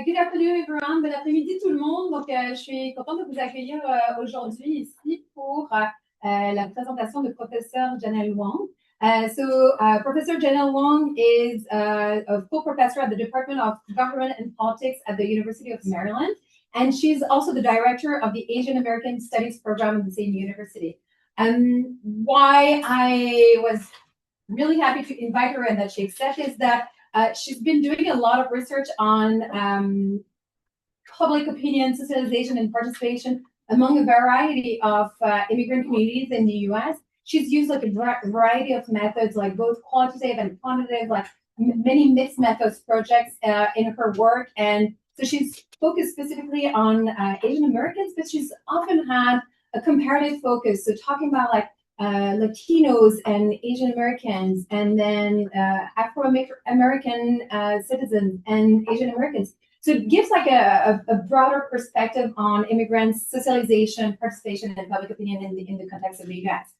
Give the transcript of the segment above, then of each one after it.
Good afternoon, everyone. Bon après-midi, tout le monde. Donc, je suis contente de vous accueillir aujourd'hui ici pour la présentation de professeur Janelle Wong. Professor Janelle Wong is a full professor at the Department of Government and Politics at the University of Maryland, and she's also the director of the Asian American Studies program at the same university. Why I was really happy to invite her and that she accepted is that she's been doing a lot of research on public opinion, socialization, and participation among a variety of immigrant communities in the U.S. She's used like a variety of methods, like both quantitative and quantitative, like many mixed methods projects in her work. And so she's focused specifically on Asian Americans, but she's often had a comparative focus. So talking about like Latinos and Asian Americans, and then Afro-American citizens and Asian Americans. So it gives like a broader perspective on immigrants, socialization, participation, and public opinion in the context of the U.S.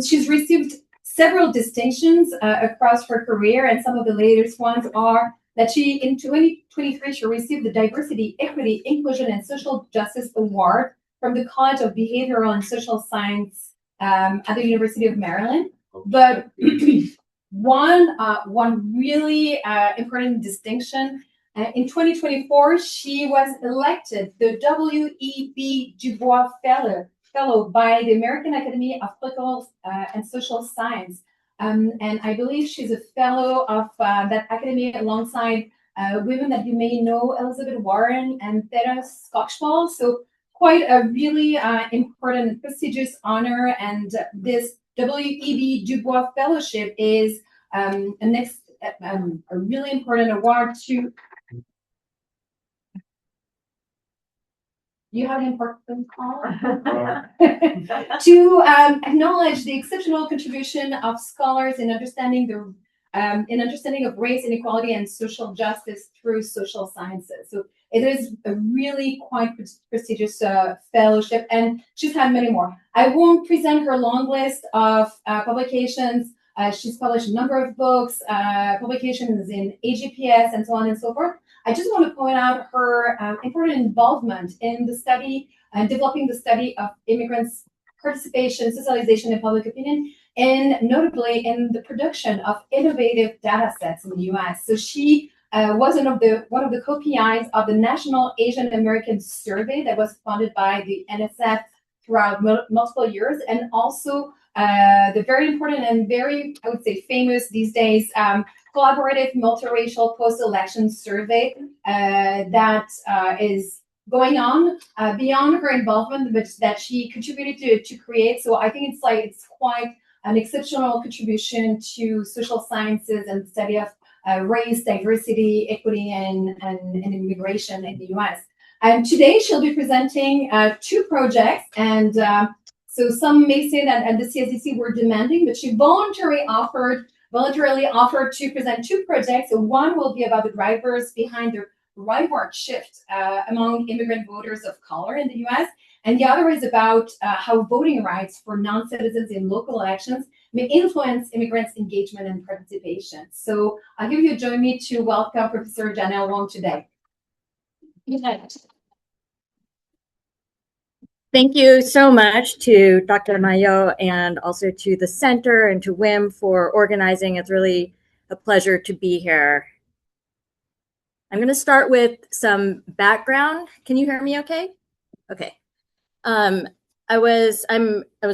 She's received several distinctions across her career, and some of the latest ones are that in 2023, she received the Diversity, Equity, Inclusion, and Social Justice Award from the College of Behavioral and Social Science at the University of Maryland. But one really important distinction, in 2024, she was elected the W.E.B. Du Bois Fellow by the American Academy of Political and Social Science. And I believe she's a fellow of that academy alongside women that you may know, Elizabeth Warren and Theda Skocpol. So quite a really important, prestigious honor, and this W.E.B. Du Bois Fellowship is a really important award to. You have an important call to acknowledge the exceptional contribution of scholars in understanding of race inequality and social justice through social sciences. So it is a really quite prestigious fellowship, and she's had many more. I won't present her long list of publications. She's published a number of books, publications in AGPS, and so on and so forth. I just want to point out her important involvement in the study and developing the study of immigrants' participation, socialization, and public opinion, and notably in the production of innovative data sets in the U.S. So she was one of the co-PIs of the National Asian American Survey that was funded by the NSF throughout multiple years, and also the very important and very, I would say, famous these days collaborative multiracial post-election survey that is going on beyond her involvement, but that she contributed to create. So I think it's quite an exceptional contribution to social sciences and the study of race, diversity, equity, and immigration in the U.S. And today she'll be presenting two projects, and so some may say that at the CSDC we're demanding, but she voluntarily offered to present two projects. So one will be about the drivers behind the rightward shift among immigrant voters of color in the U.S., and the other is about how voting rights for non-citizens in local elections may influence immigrants' engagement and participation. So I'll give you a join me to welcome Professor Janelle Wong today. Thank you so much to Dr. Mayo and also to the center and to WIM for organizing. It's really a pleasure to be here. I'm going to start with some background. Can you hear me okay? Okay. I was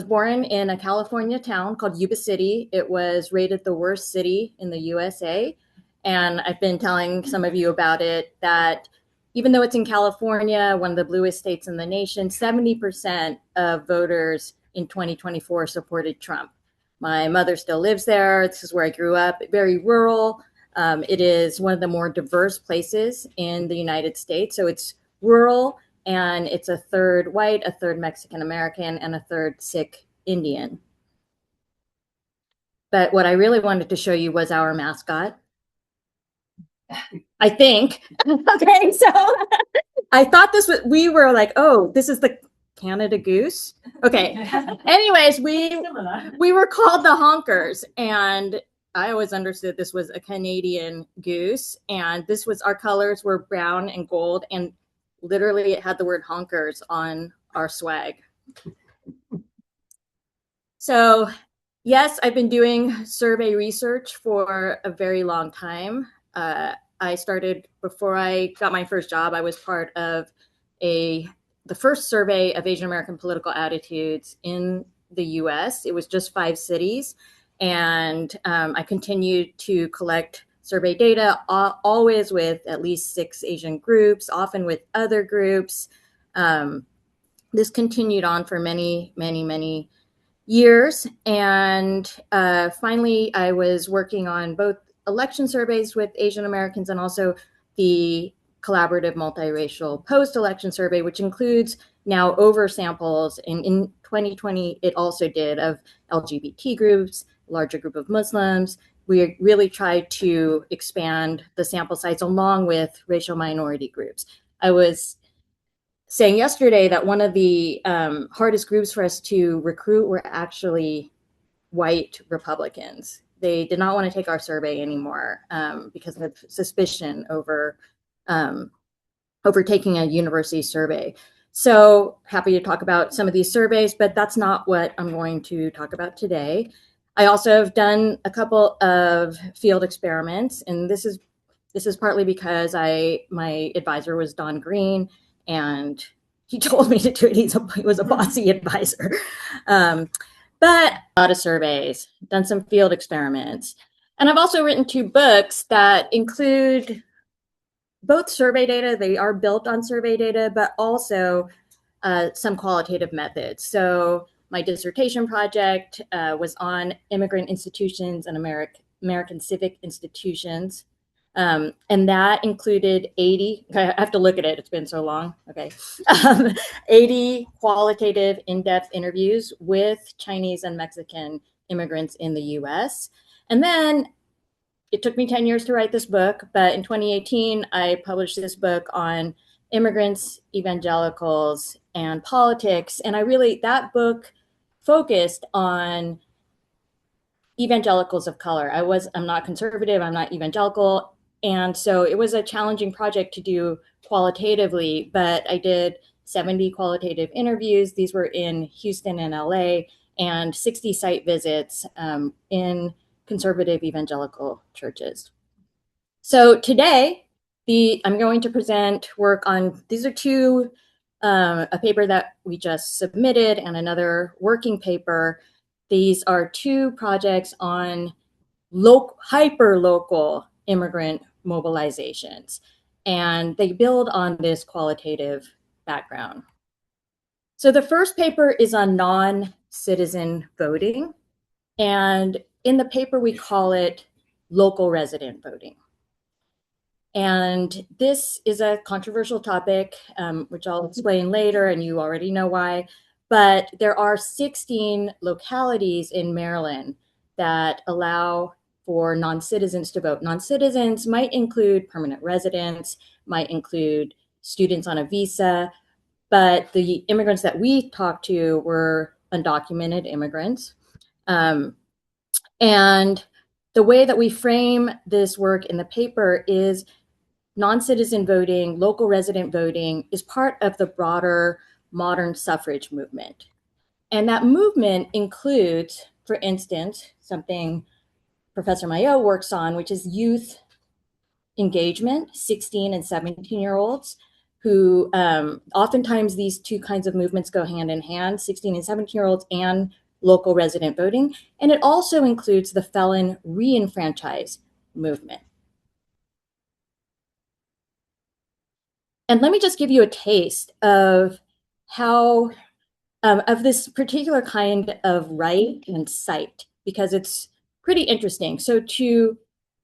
born in a California town called Yuba City. It was rated the worst city in the USA. And I've been telling some of you about it, that even though it's in California, one of the bluest states in the nation, 70% of voters in 2024 supported Trump. My mother still lives there. This is where I grew up, very rural. It is one of the more diverse places in the United States. So it's rural, and it's a third white, a third Mexican American, and a third Sikh Indian. But what I really wanted to show you was our mascot. I think. Okay, so I thought we were like, oh, this is the Canada Goose. Okay. Anyways, we were called the Honkers, and I always understood this was a Canadian goose, and this was, our colors were brown and gold, and literally it had the word honkers on our swag. So yes, I've been doing survey research for a very long time. I started, before I got my first job, I was part of the first survey of Asian American political attitudes in the US. It was just 5 cities. And I continued to collect survey data, always with at least 6 Asian groups, often with other groups. This continued on for many, many, many years. And finally, I was working on both election surveys with Asian Americans and also the collaborative multiracial post-election survey, which includes now oversamples. And in 2020, it also did of LGBT groups, larger group of Muslims. We really tried to expand the sample size along with racial minority groups. I was saying yesterday that one of the hardest groups for us to recruit were actually white Republicans. They did not want to take our survey anymore because of suspicion over taking a university survey. So happy to talk about some of these surveys, but that's not what I'm going to talk about today. I also have done a couple of field experiments, and this is partly because my advisor was Don Green, and he told me to do it. He was a bossy advisor. But a lot of surveys, done some field experiments. And I've also written 2 books that include both survey data. They are built on survey data, but also some qualitative methods. So my dissertation project was on immigrant institutions and American civic institutions. And that included 80, I have to look at it, it's been so long, okay. 80 qualitative in-depth interviews with Chinese and Mexican immigrants in the US. And then it took me 10 years to write this book, but in 2018, I published this book on immigrants, evangelicals, and politics. And that book focused on evangelicals of color. I'm not conservative, I'm not evangelical. And so it was a challenging project to do qualitatively, but I did 70 qualitative interviews. These were in Houston and LA, and 60 site visits in conservative evangelical churches. So today, I'm going to present work on, these are 2, a paper that we just submitted and another working paper. These are 2 projects on hyper-local immigrant mobilizations, and they build on this qualitative background. So the first paper is on non-citizen voting, and in the paper we call it local resident voting. And this is a controversial topic, which I'll explain later, and you already know why. But there are 16 localities in Maryland that allow for non-citizens to vote. Non-citizens might include permanent residents, might include students on a visa, but the immigrants that we talked to were undocumented immigrants. And the way that we frame this work in the paper is non-citizen voting, local resident voting is part of the broader modern suffrage movement. And that movement includes, for instance, something Professor Mayo works on, which is youth engagement, 16 and 17-year-olds, who oftentimes these 2 kinds of movements go hand in hand, 16 and 17-year-olds and local resident voting. And it also includes the felon re-enfranchise movement. And let me just give you a taste of how, of this particular kind of right and site, because it's pretty interesting. So to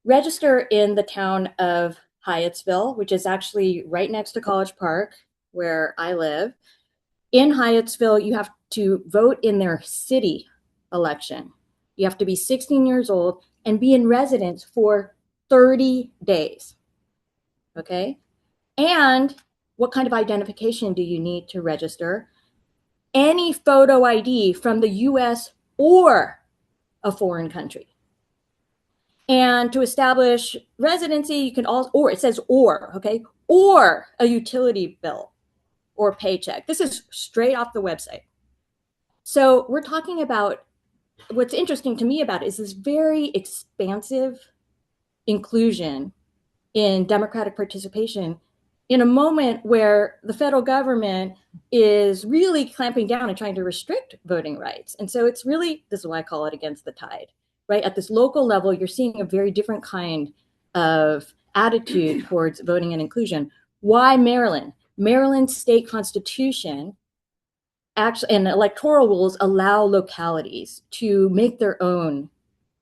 register in the town of Hyattsville, which is actually right next to College Park, where I live, in Hyattsville, you have to vote in their city election. You have to be 16 years old and be in residence for 30 days, okay? And what kind of identification do you need to register? Any photo ID from the US or a foreign country. And to establish residency, you can also, or it says or, okay, or a utility bill or paycheck. This is straight off the website. So we're talking about, what's interesting to me about it is this very expansive inclusion in democratic participation in a moment where the federal government is really clamping down and trying to restrict voting rights. And so it's really, this is why I call it against the tide, right? At this local level, you're seeing a very different kind of attitude towards voting and inclusion. Why Maryland? Maryland's state constitution actually and electoral rules allow localities to make their own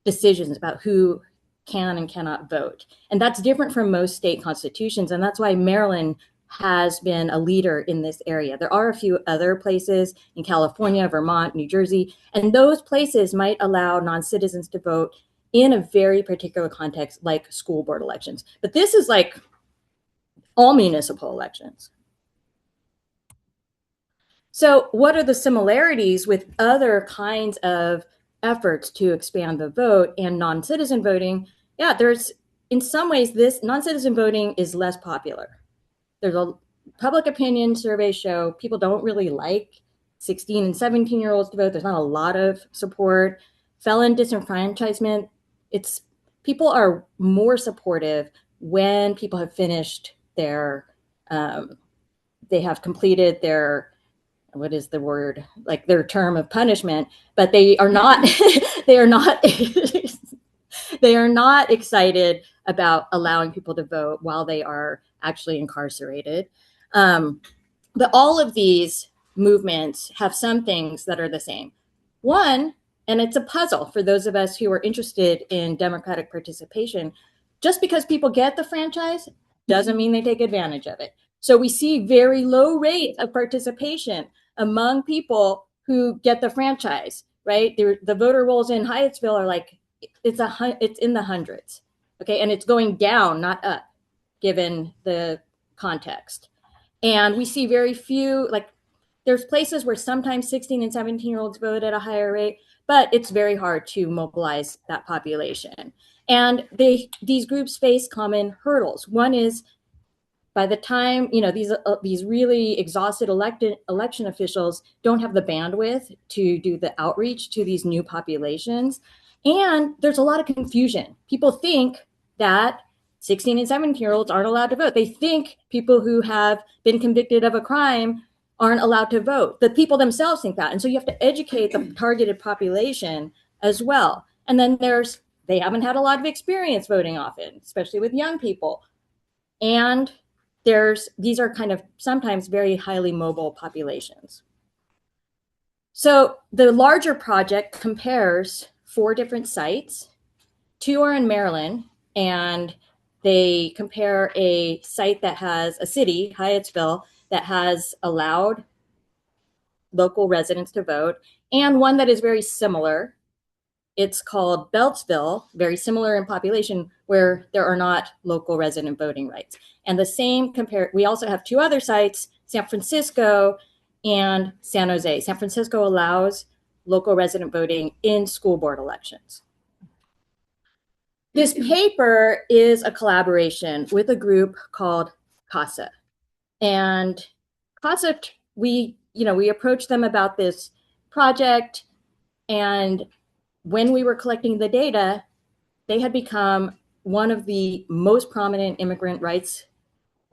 decisions about who can and cannot vote. And that's different from most state constitutions. And that's why Maryland has been a leader in this area. There are a few other places in California, Vermont, New Jersey, and those places might allow non-citizens to vote in a very particular context, like school board elections. But this is like all municipal elections. So what are the similarities with other kinds of efforts to expand the vote and non-citizen voting? Yeah, there's, in some ways, this non-citizen voting is less popular. There's a public opinion surveys show people don't really like 16 and 17-year-olds to vote. There's not a lot of support. Felon disenfranchisement, it's, people are more supportive when people have finished their, they have completed their, what is the word, like their term of punishment, but they are not they are not they are not excited about allowing people to vote while they are actually incarcerated. But all of these movements have some things that are the same. One, and it's a puzzle for those of us who are interested in democratic participation, just because people get the franchise doesn't mean they take advantage of it. So we see very low rates of participation among people who get the franchise, right? The voter rolls in Hyattsville are like, it's in the hundreds, okay? And it's going down, not up, given the context. And we see very few, like there's places where sometimes 16 and 17-year-olds vote at a higher rate, but it's very hard to mobilize that population. And these groups face common hurdles. One is, by the time, you know, these really exhausted election officials don't have the bandwidth to do the outreach to these new populations. And there's a lot of confusion. People think that 16 and 17-year-olds aren't allowed to vote. They think people who have been convicted of a crime aren't allowed to vote. The people themselves think that. And so you have to educate the targeted population as well. And then they haven't had a lot of experience voting often, especially with young people. And these are kind of sometimes very highly mobile populations. So the larger project compares 4 different sites. 2 are in Maryland, and they compare a site that has a city, Hyattsville, that has allowed local residents to vote, and one that is very similar. It's called Beltsville, very similar in population, where there are not local resident voting rights. And the same we also have 2 other sites, San Francisco and San Jose. San Francisco allows local resident voting in school board elections. This paper is a collaboration with a group called CASA. And CASA, we approached them about this project, and when we were collecting the data, they had become one of the most prominent immigrant rights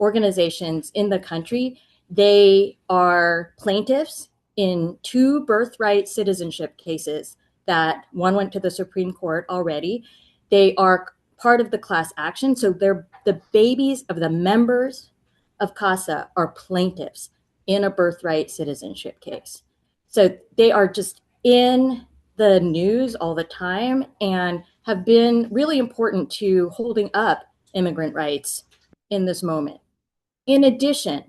organizations in the country. They are plaintiffs in 2 birthright citizenship cases that one went to the Supreme Court already. They are part of the class action. So they're the babies of the members of CASA are plaintiffs in a birthright citizenship case. So they are just in the news all the time and have been really important to holding up immigrant rights in this moment. In addition,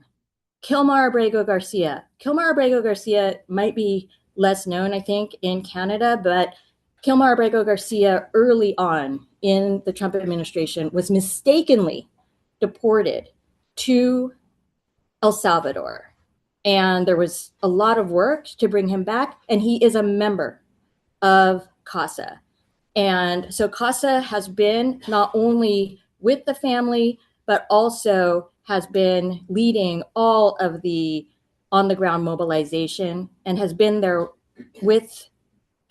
Kilmar Abrego Garcia. Kilmar Abrego Garcia might be less known, I think, in Canada, but Kilmar Abrego Garcia early on in the Trump administration was mistakenly deported to El Salvador. And there was a lot of work to bring him back, and he is a member of CASA. And so CASA has been not only with the family, but also has been leading all of the on the ground mobilization and has been there with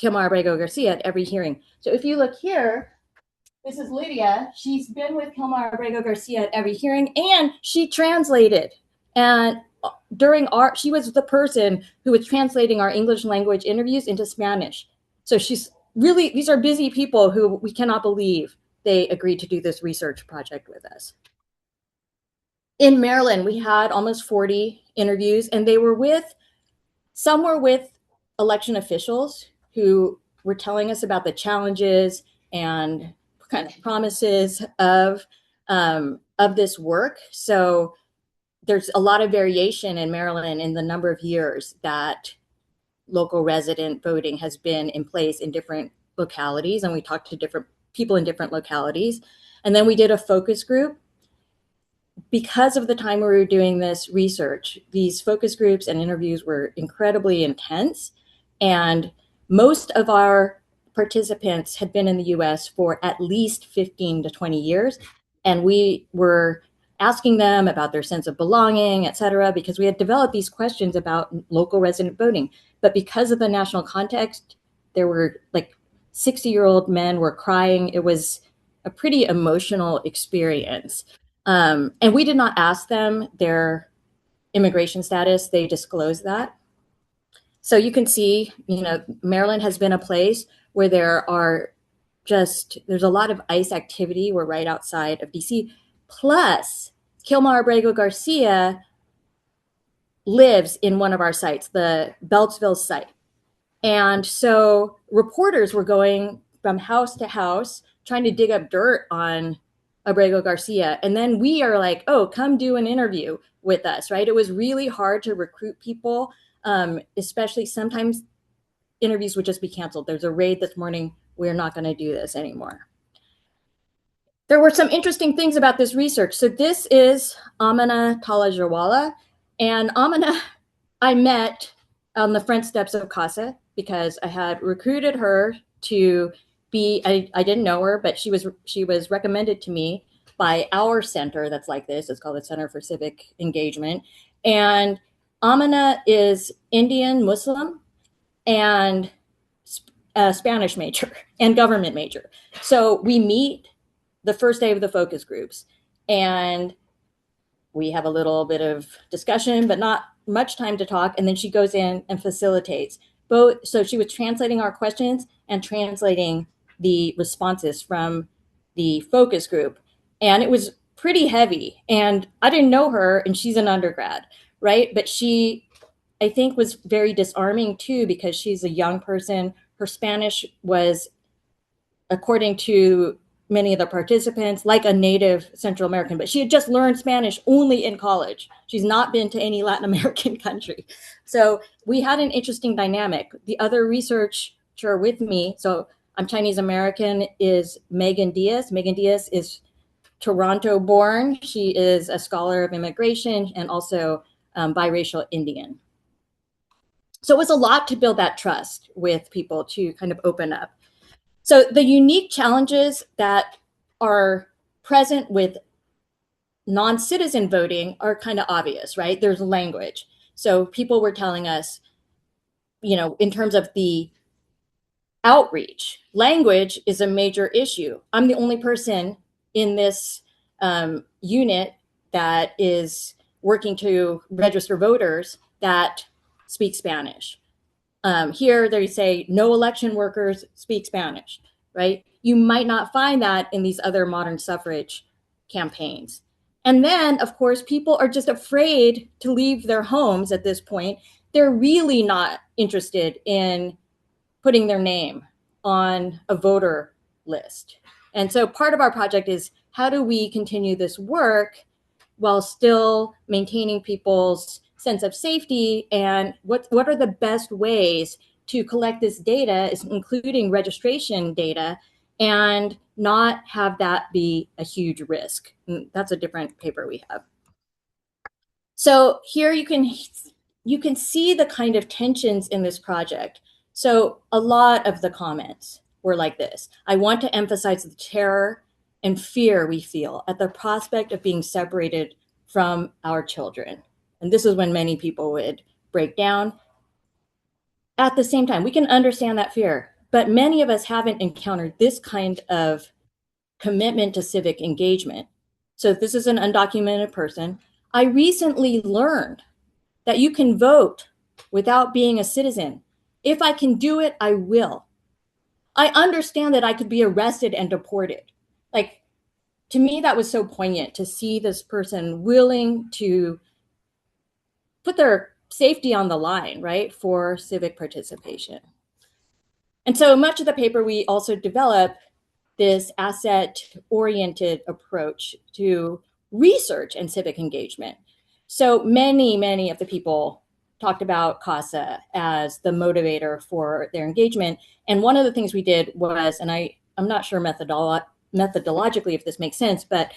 Kilmar Abrego Garcia at every hearing. So if you look here, this is Lydia. She's been with Kilmar Abrego Garcia at every hearing, and she translated. And she was the person who was translating our English language interviews into Spanish. So she's really, these are busy people who we cannot believe they agreed to do this research project with us. In Maryland, we had almost 40 interviews, and some were with election officials who were telling us about the challenges and kind of promises of this work. So there's a lot of variation in Maryland in the number of years that local resident voting has been in place in different localities. And we talked to different people in different localities. And then we did a focus group. Because of the time we were doing this research, these focus groups and interviews were incredibly intense. And most of our participants had been in the US for at least 15 to 20 years. And we were asking them about their sense of belonging, et cetera, because we had developed these questions about local resident voting. But because of the national context, there were like 60-year-old men were crying. It was a pretty emotional experience. And we did not ask them their immigration status. They disclosed that. So you can see, Maryland has been a place where there's a lot of ICE activity. We're right outside of DC. Plus, Kilmar Abrego Garcia lives in one of our sites, the Beltsville site. And so reporters were going from house to house trying to dig up dirt on Abrego Garcia. And then we are like, oh, come do an interview with us, right? It was really hard to recruit people, especially sometimes interviews would just be canceled. There's a raid this morning. We're not going to do this anymore. There were some interesting things about this research. So this is Amina Talajawala. And Amina, I met on the front steps of CASA because I had recruited her to be, I didn't know her, but she was recommended to me by our center that's like this. It's called the Center for Civic Engagement. And Amina is Indian Muslim and a Spanish major and government major. So we meet the first day of the focus groups and we have a little bit of discussion, but not much time to talk. And then she goes in and facilitates both. So she was translating our questions and translating the responses from the focus group. And it was pretty heavy. And I didn't know her, and she's an undergrad, right? But she, I think, was very disarming too, because she's a young person. Her Spanish was, according to many of the participants, like a native Central American, but she had just learned Spanish only in college. She's not been to any Latin American country. So we had an interesting dynamic. The other researcher with me, so I'm Chinese American, is Megan Diaz. Megan Diaz is Toronto born. She is a scholar of immigration and also biracial Indian. So it was a lot to build that trust with people to kind of open up. So the unique challenges that are present with non-citizen voting are kind of obvious, right? There's language. So people were telling us, in terms of the outreach, language is a major issue. I'm the only person in this unit that is working to register voters that speak Spanish. Here they say no election workers speak Spanish, right? You might not find that in these other modern suffrage campaigns. And then, of course, people are just afraid to leave their homes at this point. They're really not interested in putting their name on a voter list. And so part of our project is, how do we continue this work while still maintaining people's sense of safety, and what are the best ways to collect this data, including registration data, and not have that be a huge risk. And that's a different paper we have. So here you can see the kind of tensions in this project. So a lot of the comments were like this. I want to emphasize the terror and fear we feel at the prospect of being separated from our children. And this is when many people would break down. At the same time, we can understand that fear, but many of us haven't encountered this kind of commitment to civic engagement. So if this is an undocumented person, I recently learned that you can vote without being a citizen. If I can do it, I will. I understand that I could be arrested and deported. Like, to me, that was so poignant to see this person willing to put their safety on the line, right, for civic participation. And so much of the paper, we also develop this asset-oriented approach to research and civic engagement. So many of the people talked about CASA as the motivator for their engagement. And one of the things we did was, and I'm not sure methodologically if this makes sense, but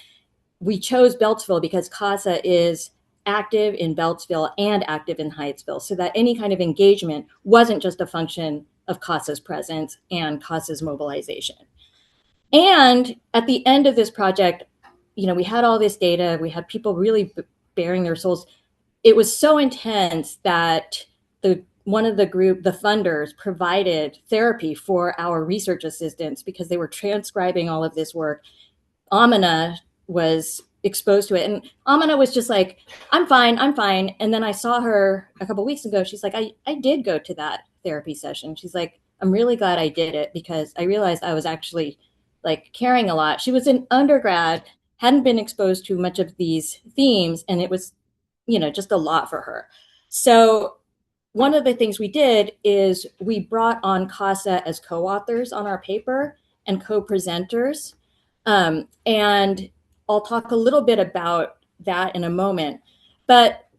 we chose Beltsville because CASA is active in Beltsville and active in Hyattsville, so that any kind of engagement wasn't just a function of CASA's presence and CASA's mobilization. And at the end of this project, we had all this data, we had people really bearing their souls. It was so intense that one of the funders provided therapy for our research assistants because they were transcribing all of this work. Amina was exposed to it, and Amina was just like, I'm fine. And then I saw her a couple weeks ago. She's like, I did go to that therapy session. She's like, I'm really glad I did it because I realized I was actually like caring a lot. She was an undergrad, hadn't been exposed to much of these themes, and it was, just a lot for her. So one of the things we did is we brought on CASA as co-authors on our paper and co-presenters. And I'll talk a little bit about that in a moment. But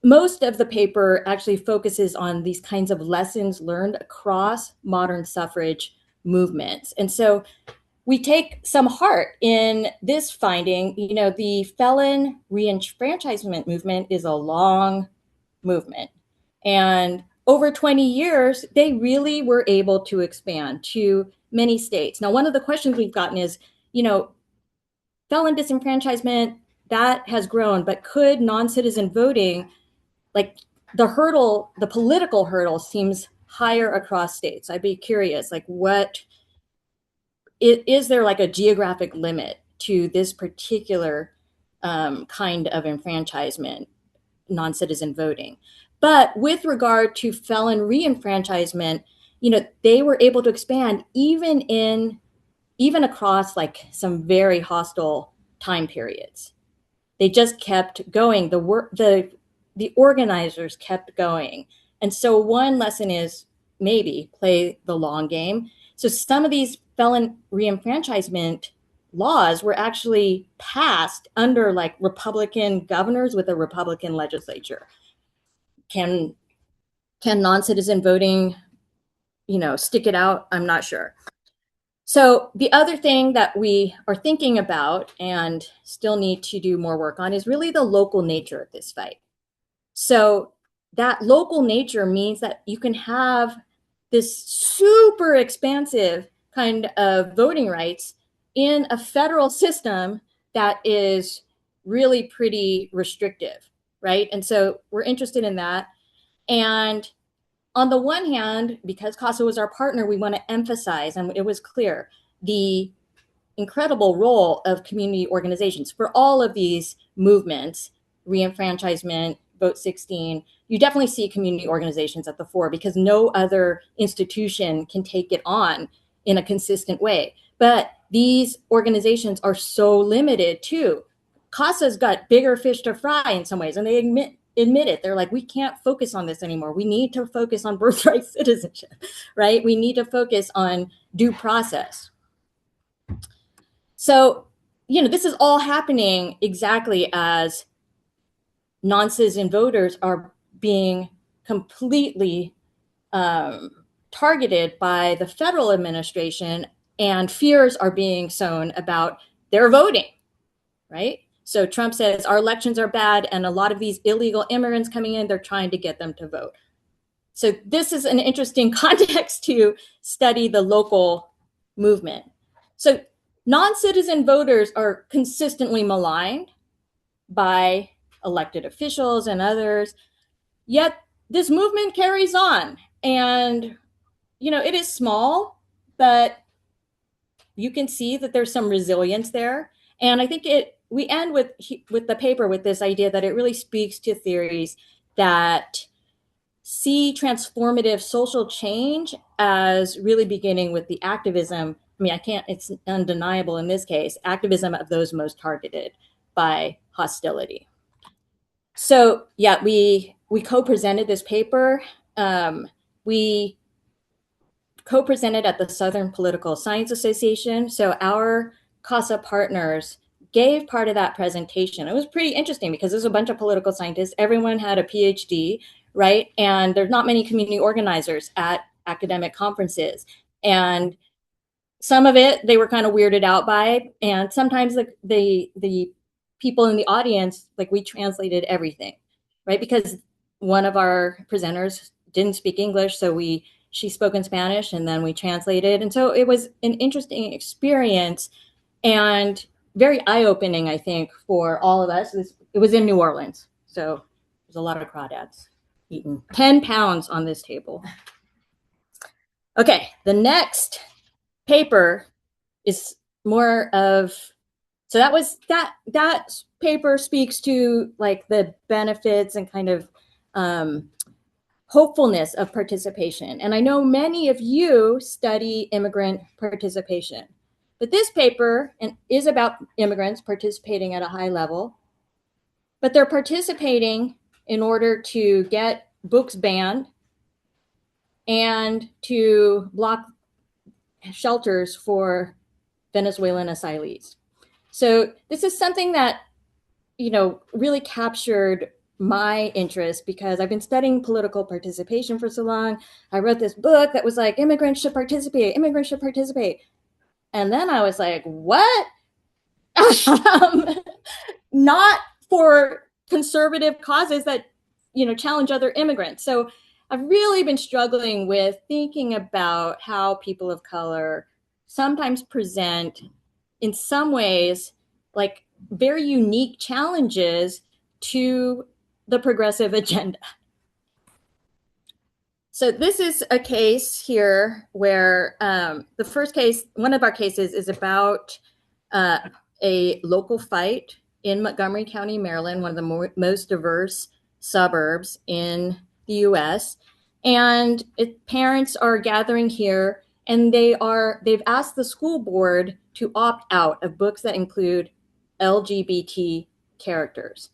most of the paper actually focuses on these kinds of lessons learned across modern suffrage movements. And so we take some heart in this finding. The felon reenfranchisement movement is a long movement. And over 20 years, they really were able to expand to many states. Now, one of the questions we've gotten is, felon disenfranchisement, that has grown, but could non-citizen voting, like the political hurdle seems higher across states. I'd be curious, like is there like a geographic limit to this particular kind of enfranchisement, non-citizen voting? But with regard to felon reenfranchisement, they were able to expand even across like some very hostile time periods. They just kept going. The organizers kept going. And so one lesson is maybe play the long game. So some of these felon reenfranchisement laws were actually passed under like Republican governors with a Republican legislature. Can non-citizen voting, stick it out? I'm not sure. So the other thing that we are thinking about and still need to do more work on is really the local nature of this fight. So that local nature means that you can have this super expansive kind of voting rights in a federal system that is really pretty restrictive, right? And so we're interested in that. And on the one hand, because CASA was our partner, we want to emphasize, and it was clear, the incredible role of community organizations for all of these movements, reenfranchisement, Vote 16, you definitely see community organizations at the fore because no other institution can take it on in a consistent way. But these organizations are so limited too. CASA's got bigger fish to fry in some ways, and they admit it. They're like, we can't focus on this anymore. We need to focus on birthright citizenship, right? We need to focus on due process. So, this is all happening exactly as non-citizen voters are being completely targeted by the federal administration, and fears are being sown about their voting, right? So Trump says our elections are bad, and a lot of these illegal immigrants coming in, they're trying to get them to vote. So this is an interesting context to study the local movement. So non-citizen voters are consistently maligned by elected officials and others, yet this movement carries on. And, it is small, but you can see that there's some resilience there. And I think we end with the paper with this idea that it really speaks to theories that see transformative social change as really beginning with the activism. I mean, it's undeniable in this case, activism of those most targeted by hostility. So yeah, we co-presented this paper. We co-presented at the Southern Political Science Association. So our CASA partners gave part of that presentation. It was pretty interesting because there's a bunch of political scientists. Everyone had a PhD, right? And there's not many community organizers at academic conferences. And some of it they were kind of weirded out by. And sometimes the people in the audience, like we translated everything, right? Because one of our presenters didn't speak English. So she spoke in Spanish and then we translated. And so it was an interesting experience and very eye-opening, I think, for all of us. It was in New Orleans. So there's a lot of crawdads eaten. 10 pounds on this table. Okay, the next paper is more of, so that paper speaks to like the benefits and kind of hopefulness of participation. And I know many of you study immigrant participation, but this paper is about immigrants participating at a high level, but they're participating in order to get books banned and to block shelters for Venezuelan asylees. So this is something that, really captured my interest because I've been studying political participation for so long. I wrote this book that was like, immigrants should participate. And then I was like, what? Not for conservative causes that, challenge other immigrants. So I've really been struggling with thinking about how people of color sometimes present, in some ways, like very unique challenges to the progressive agenda. So this is a case here where the first case, one of our cases is about a local fight in Montgomery County, Maryland, one of the most diverse suburbs in the US. And parents are gathering here and they've asked the school board to opt out of books that include LGBT characters.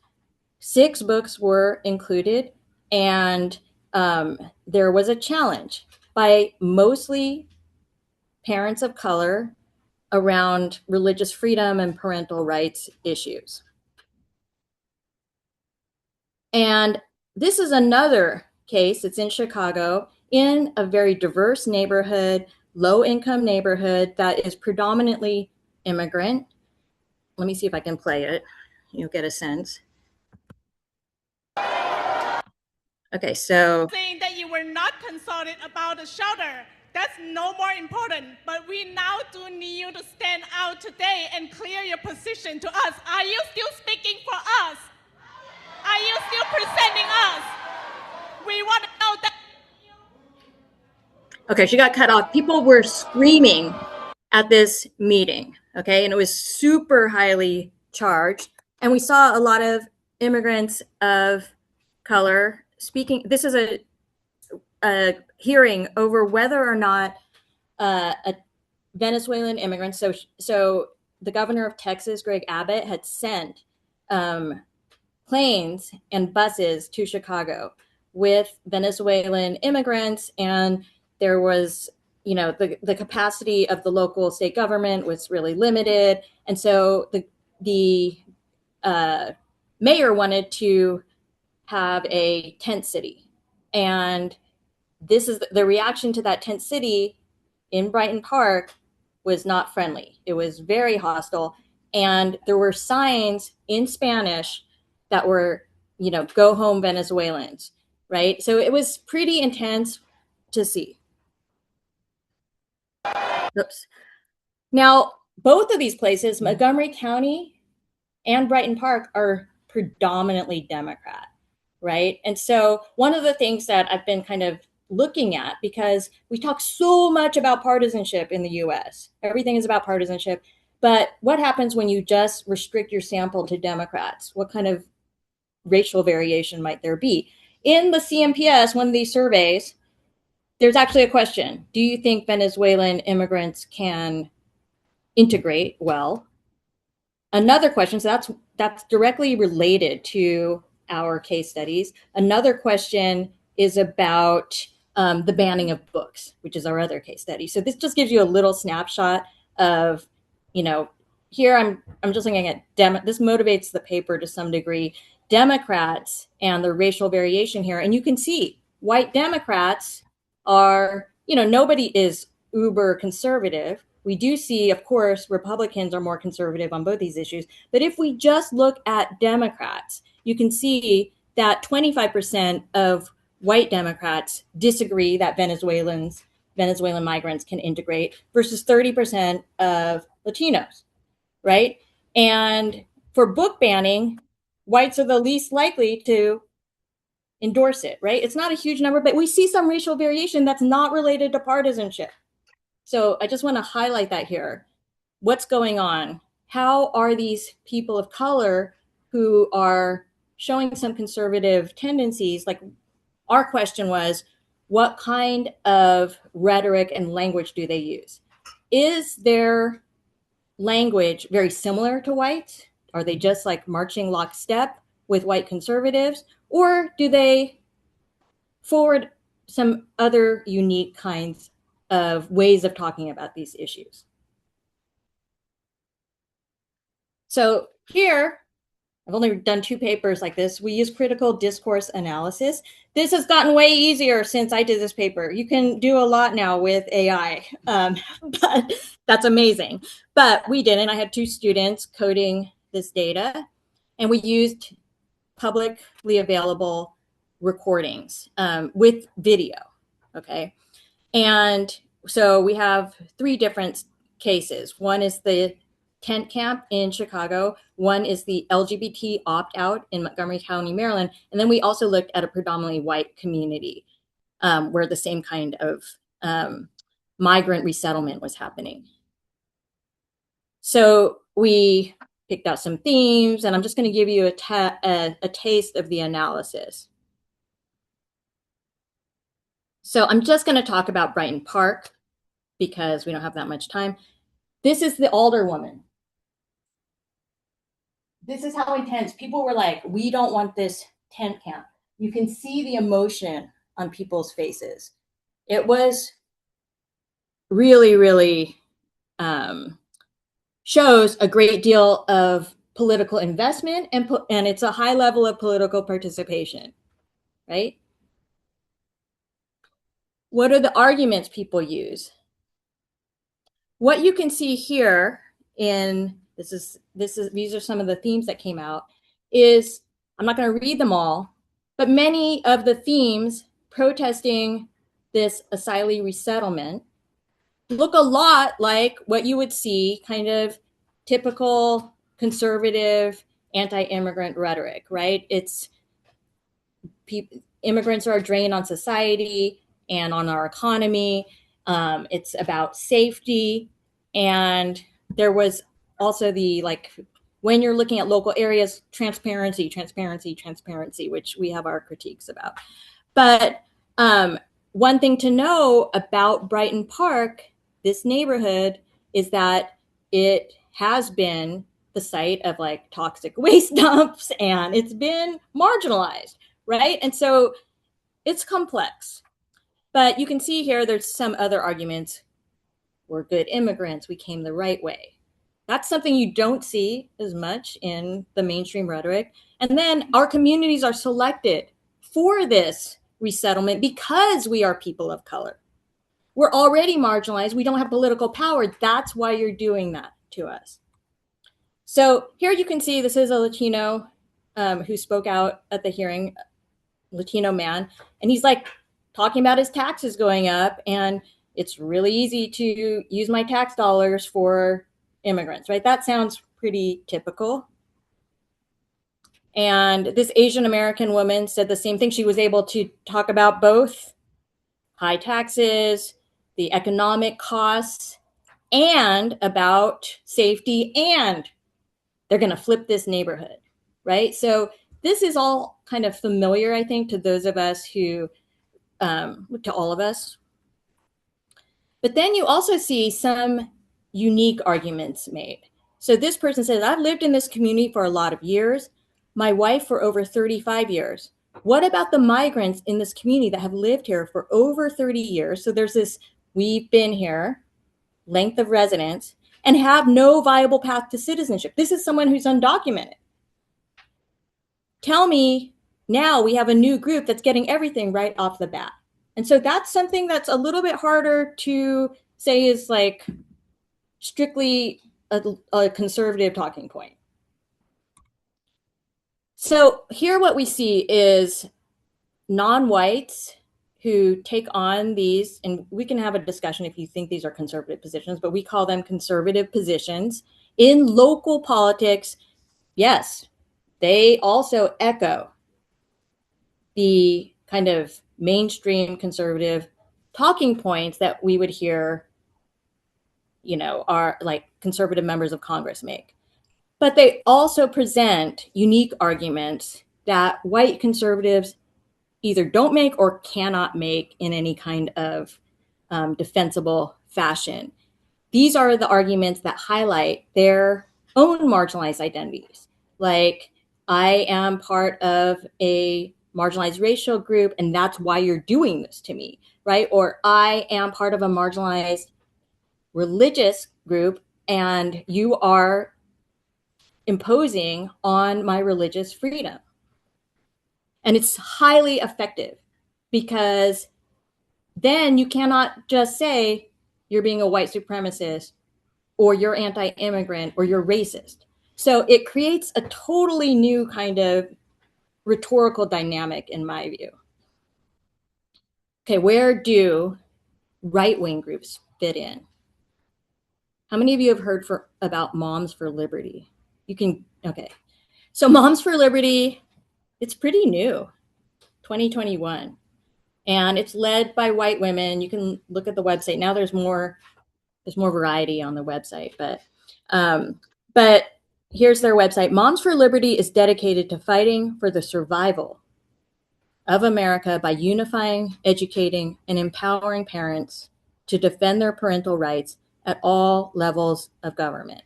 6 books were included, and there was a challenge by mostly parents of color around religious freedom and parental rights issues. And this is another case. It's in Chicago, in a very diverse neighborhood, low-income neighborhood that is predominantly immigrant. Let me see if I can play it. You'll get a sense. Okay, so saying that you were not consulted about the shelter, that's no more important. But we now do need you to stand out today and clear your position to us. Are you still speaking for us? Are you still presenting us? We want to know that. Okay, she got cut off. People were screaming at this meeting, okay? And it was super highly charged. And we saw a lot of immigrants of color speaking. This is a hearing over whether or not a Venezuelan immigrant, so the governor of Texas, Greg Abbott, had sent planes and buses to Chicago with Venezuelan immigrants, and there was, the capacity of the local state government was really limited, and so the mayor wanted to have a tent city, and this is the reaction to that tent city in Brighton Park was not friendly. It was very hostile, and there were signs in Spanish that were, go home Venezuelans. right? So it was pretty intense to see. Oops. Now, both of these places, Montgomery County and Brighton Park, are predominantly Democrat, right? And so one of the things that I've been kind of looking at, because we talk so much about partisanship in the US, everything is about partisanship, but what happens when you just restrict your sample to Democrats? What kind of racial variation might there be? In the CMPS, one of these surveys, there's actually a question. Do you think Venezuelan immigrants can integrate well? Another question, so that's directly related to our case studies. Another question is about the banning of books, which is our other case study. So this just gives you a little snapshot of, here I'm just looking at this motivates the paper to some degree, Democrats and the racial variation here. And you can see white Democrats are, nobody is uber conservative. We do see, of course, Republicans are more conservative on both these issues. But if we just look at Democrats, you can see that 25% of white Democrats disagree that Venezuelan migrants can integrate versus 30% of Latinos, right? And for book banning, whites are the least likely to endorse it, right? It's not a huge number, but we see some racial variation that's not related to partisanship. So I just want to highlight that here. What's going on? How are these people of color who are showing some conservative tendencies? Like, our question was, what kind of rhetoric and language do they use? Is their language very similar to whites? Are they just like marching lockstep with white conservatives? Or do they forward some other unique kinds of ways of talking about these issues? So here, I've only done 2 papers like this. We use critical discourse analysis. This has gotten way easier since I did this paper. You can do a lot now with AI, but that's amazing. But we didn't. I had 2 students coding this data, and we used publicly available recordings with video, okay? And so we have 3 different cases. One is the tent camp in Chicago. One is the LGBT opt-out in Montgomery County, Maryland. And then we also looked at a predominantly white community where the same kind of migrant resettlement was happening. So we picked out some themes, and I'm just going to give you a taste of the analysis. So I'm just going to talk about Brighton Park because we don't have that much time. This is the alderwoman. This is how intense people were like, we don't want this tent camp. You can see the emotion on people's faces. It was really, really shows a great deal of political investment, and it's a high level of political participation, right? What are the arguments people use? What you can see here in these are some of the themes that came out, is, I'm not going to read them all, but many of the themes protesting this asylee resettlement look a lot like what you would see kind of typical conservative anti-immigrant rhetoric, right? It's immigrants are a drain on society and on our economy. It's about safety. And there was also the, like, when you're looking at local areas, transparency, which we have our critiques about. But one thing to know about Brighton Park, this neighborhood, is that it has been the site of like toxic waste dumps, and it's been marginalized, right? And so it's complex. But you can see here, there's some other arguments. We're good immigrants. We came the right way. That's something you don't see as much in the mainstream rhetoric. And then our communities are selected for this resettlement because we are people of color. We're already marginalized. We don't have political power. That's why you're doing that to us. So here you can see, this is a Latino who spoke out at the hearing. Latino man, and he's like talking about his taxes going up, and it's really easy to use my tax dollars for immigrants, right? That sounds pretty typical. And this Asian American woman said the same thing. She was able to talk about both high taxes, the economic costs, and about safety, and they're going to flip this neighborhood, right? So this is all kind of familiar, I think, to those of us who, to all of us. But then you also see some unique arguments made. So this person says, I've lived in this community for a lot of years, my wife for over 35 years. What about the migrants in this community that have lived here for over 30 years? So there's this, we've been here, length of residence, and have no viable path to citizenship. This is someone who's undocumented. Tell me now we have a new group that's getting everything right off the bat. And so that's something that's a little bit harder to say is like strictly a conservative talking point. So here what we see is non-whites who take on these, and we can have a discussion if you think these are conservative positions, but we call them conservative positions in local politics. Yes, they also echo the kind of mainstream conservative talking points that we would hear, are like conservative members of Congress make. But they also present unique arguments that white conservatives either don't make or cannot make in any kind of defensible fashion. These are the arguments that highlight their own marginalized identities. Like, I am part of a marginalized racial group, and that's why you're doing this to me, right? Or I am part of a marginalized religious group, and you are imposing on my religious freedom. And it's highly effective because then you cannot just say you're being a white supremacist or you're anti-immigrant or you're racist. So it creates a totally new kind of rhetorical dynamic in my view. Okay, where do right-wing groups fit in? How many of you have heard about Moms for Liberty? Okay. So Moms for Liberty, it's pretty new, 2021. And it's led by white women. You can look at the website. Now there's more variety on the website, but here's their website. Moms for Liberty is dedicated to fighting for the survival of America by unifying, educating, and empowering parents to defend their parental rights at all levels of government.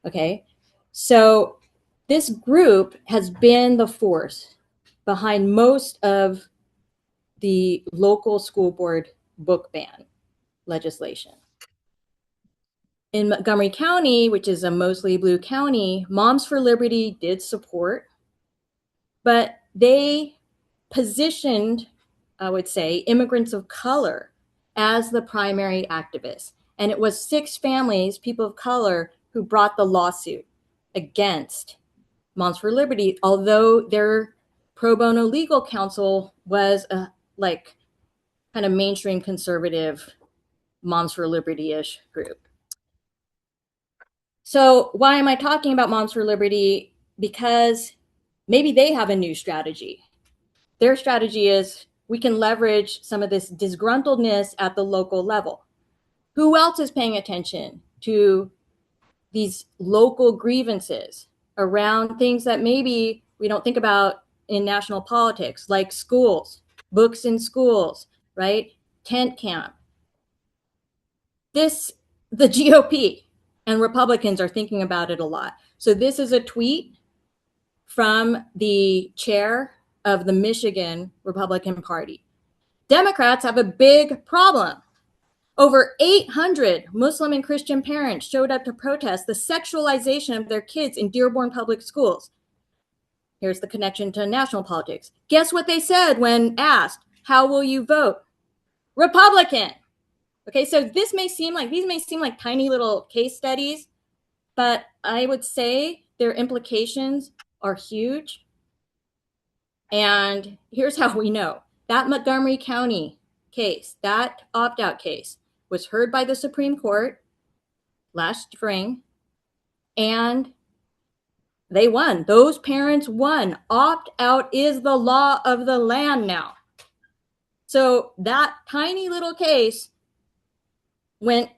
Okay, so this group has been the force behind most of the local school board book ban legislation. In Montgomery County, which is a mostly blue county, Moms for Liberty did support, but they positioned, I would say, immigrants of color as the primary activists. And it was 6 families, people of color, who brought the lawsuit against Moms for Liberty, although their pro bono legal counsel was a kind of mainstream conservative Moms for Liberty-ish group. So why am I talking about Moms for Liberty? Because maybe they have a new strategy. Their strategy is we can leverage some of this disgruntledness at the local level. Who else is paying attention to these local grievances around things that maybe we don't think about in national politics, like schools, books in schools, right? Tent camp. The GOP and Republicans are thinking about it a lot. So this is a tweet from the chair of the Michigan Republican Party. Democrats have a big problem. Over 800 Muslim and Christian parents showed up to protest the sexualization of their kids in Dearborn Public Schools. Here's the connection to national politics. Guess what they said when asked, how will you vote? Republican. Okay, so these may seem like tiny little case studies, but I would say their implications are huge. And here's how we know. That Montgomery County case, that opt-out case, was heard by the Supreme Court last spring, and they won. Those parents won. Opt-out is the law of the land now. So that tiny little case went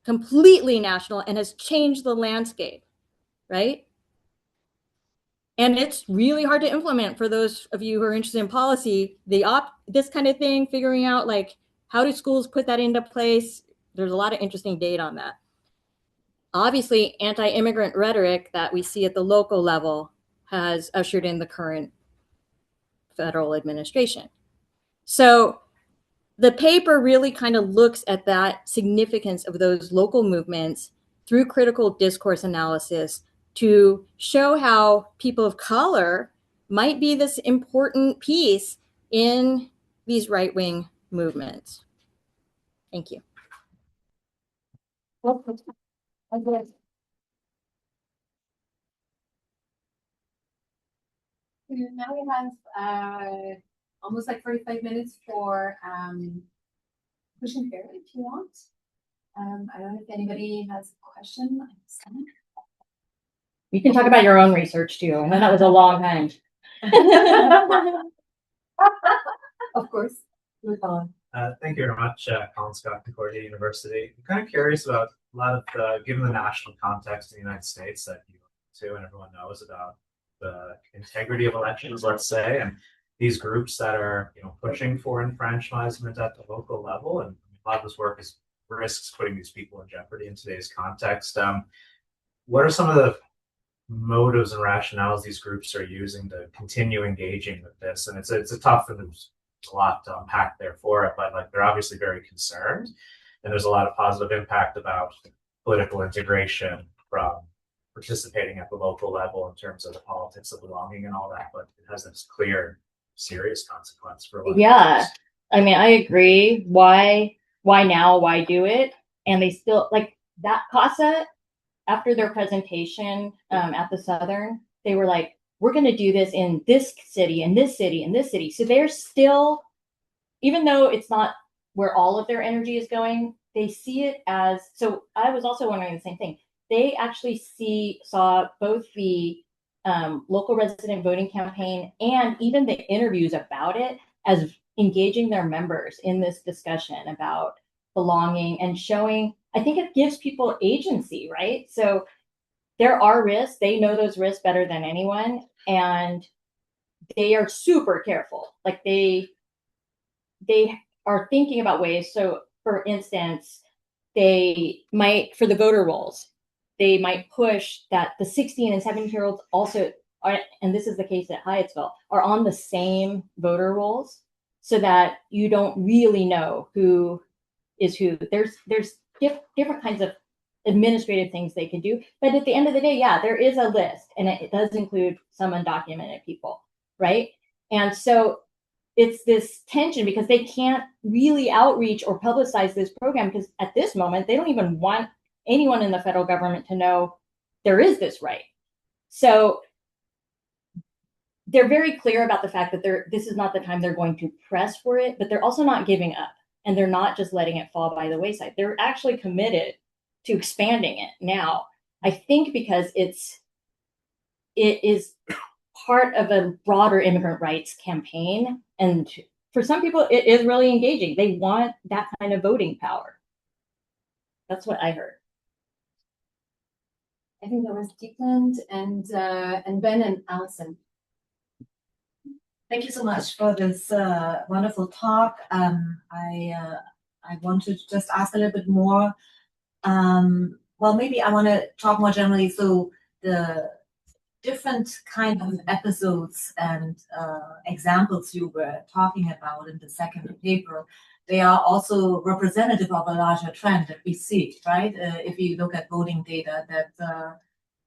completely national and has changed the landscape, right? And it's really hard to implement for those of you who are interested in policy. This kind of thing, figuring out like how do schools put that into place. There's a lot of interesting data on that. Obviously, anti-immigrant rhetoric that we see at the local level has ushered in the current federal administration. So the paper really kind of looks at that significance of those local movements through critical discourse analysis to show how people of color might be this important piece in these right-wing movements. Thank you. Now we have almost like 45 minutes for question period if you want. I don't know if anybody has a question. You can talk about your own research too. I know that was a long time. Of course. Thank you very much, Colin Scott, Concordia University. I'm kind of curious about a lot of given the national context in the United States that you to and everyone knows about the integrity of elections, let's say, and these groups that are pushing for enfranchisement at the local level, and a lot of this work risks putting these people in jeopardy in today's context. What are some of the motives and rationales these groups are using to continue engaging with this? And it's a tough, and there's a lot to unpack there for it, but like they're obviously very concerned, and there's a lot of positive impact about political integration from participating at the local level in terms of the politics of belonging and all that, but it has this clear, serious consequence for what. Yeah, I mean, I agree. Why now? Why do it? And they still like that CASA after their presentation at the Southern. They were like, "We're going to do this in this city, and this city, and this city." So they're still, even though it's not where all of their energy is going, they see it as. So I was also wondering the same thing. They actually saw both the local resident voting campaign and even the interviews about it as engaging their members in this discussion about belonging and showing. I think it gives people agency, right? So there are risks. They know those risks better than anyone, and they are super careful. Like they are thinking about ways. So, for instance, they might, for the voter rolls, they might push that the 16 and 17-year-olds also are, and this is the case at Hyattsville, are on the same voter rolls, so that you don't really know who is who. There's different kinds of administrative things they can do, but at the end of the day, yeah, there is a list, and it does include some undocumented people, right? And so it's this tension because they can't really outreach or publicize this program because at this moment they don't even want anyone in the federal government to know there is this right. So they're very clear about the fact that this is not the time they're going to press for it, but they're also not giving up, and they're not just letting it fall by the wayside. They're actually committed to expanding it now. I think because it is part of a broader immigrant rights campaign, and for some people it is really engaging. They want that kind of voting power. That's what I heard. I think there was Declan and Ben and Allison. Thank you so much for this wonderful talk. I want to just ask a little bit more. Well, maybe I want to talk more generally. So the different kind of episodes and examples you were talking about in the second paper, they are also representative of a larger trend that we see, right? If you look at voting data, that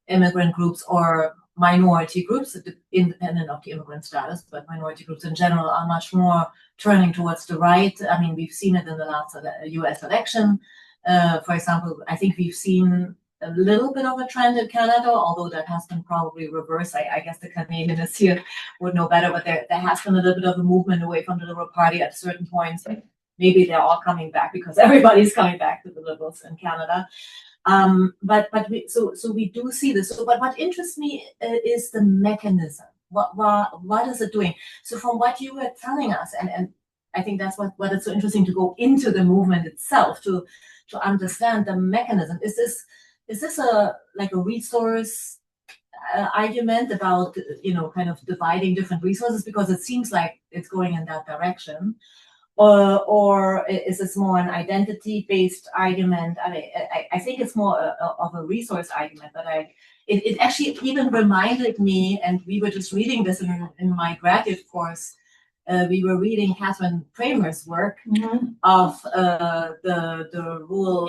immigrant groups or minority groups, independent of the immigrant status, but minority groups in general are much more turning towards the right. I mean, we've seen it in the last US election. For example, I think we've seen a little bit of a trend in Canada, although that has been probably reversed. I guess the Canadians here would know better, but there has been a little bit of a movement away from the Liberal Party at certain points. Maybe they're all coming back because everybody's coming back to the Liberals in Canada. But we do see this. So, but what interests me is the mechanism. What is it doing? So from what you were telling us, and I think that's what it's so interesting to go into the movement itself to understand the mechanism. Is this a resource argument about kind of dividing different resources, because it seems like it's going in that direction, or is this more an identity-based argument? I mean, I think it's more of a resource argument, but it actually even reminded me, and we were just reading this in my graduate course. We were reading Catherine Kramer's work of the rural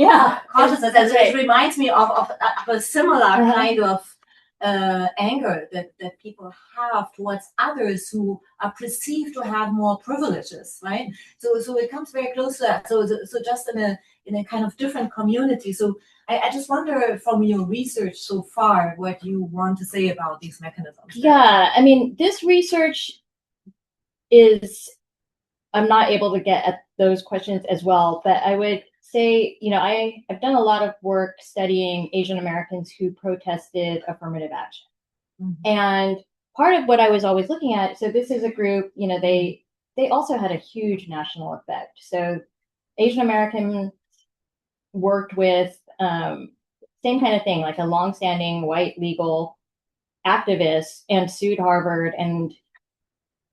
consciousness, and it reminds me of a similar kind of anger that people have towards others who are perceived to have more privileges, right? So it comes very close to that. So just in a kind of different community. So I just wonder, from your research so far, what you want to say about these mechanisms. Yeah, I mean, this research is, I'm not able to get at those questions as well, but I would say, I've done a lot of work studying Asian Americans who protested affirmative action. And part of what I was always looking at, so this is a group, they also had a huge national effect. So Asian Americans worked with same kind of thing, like a longstanding white legal activist, and sued Harvard, and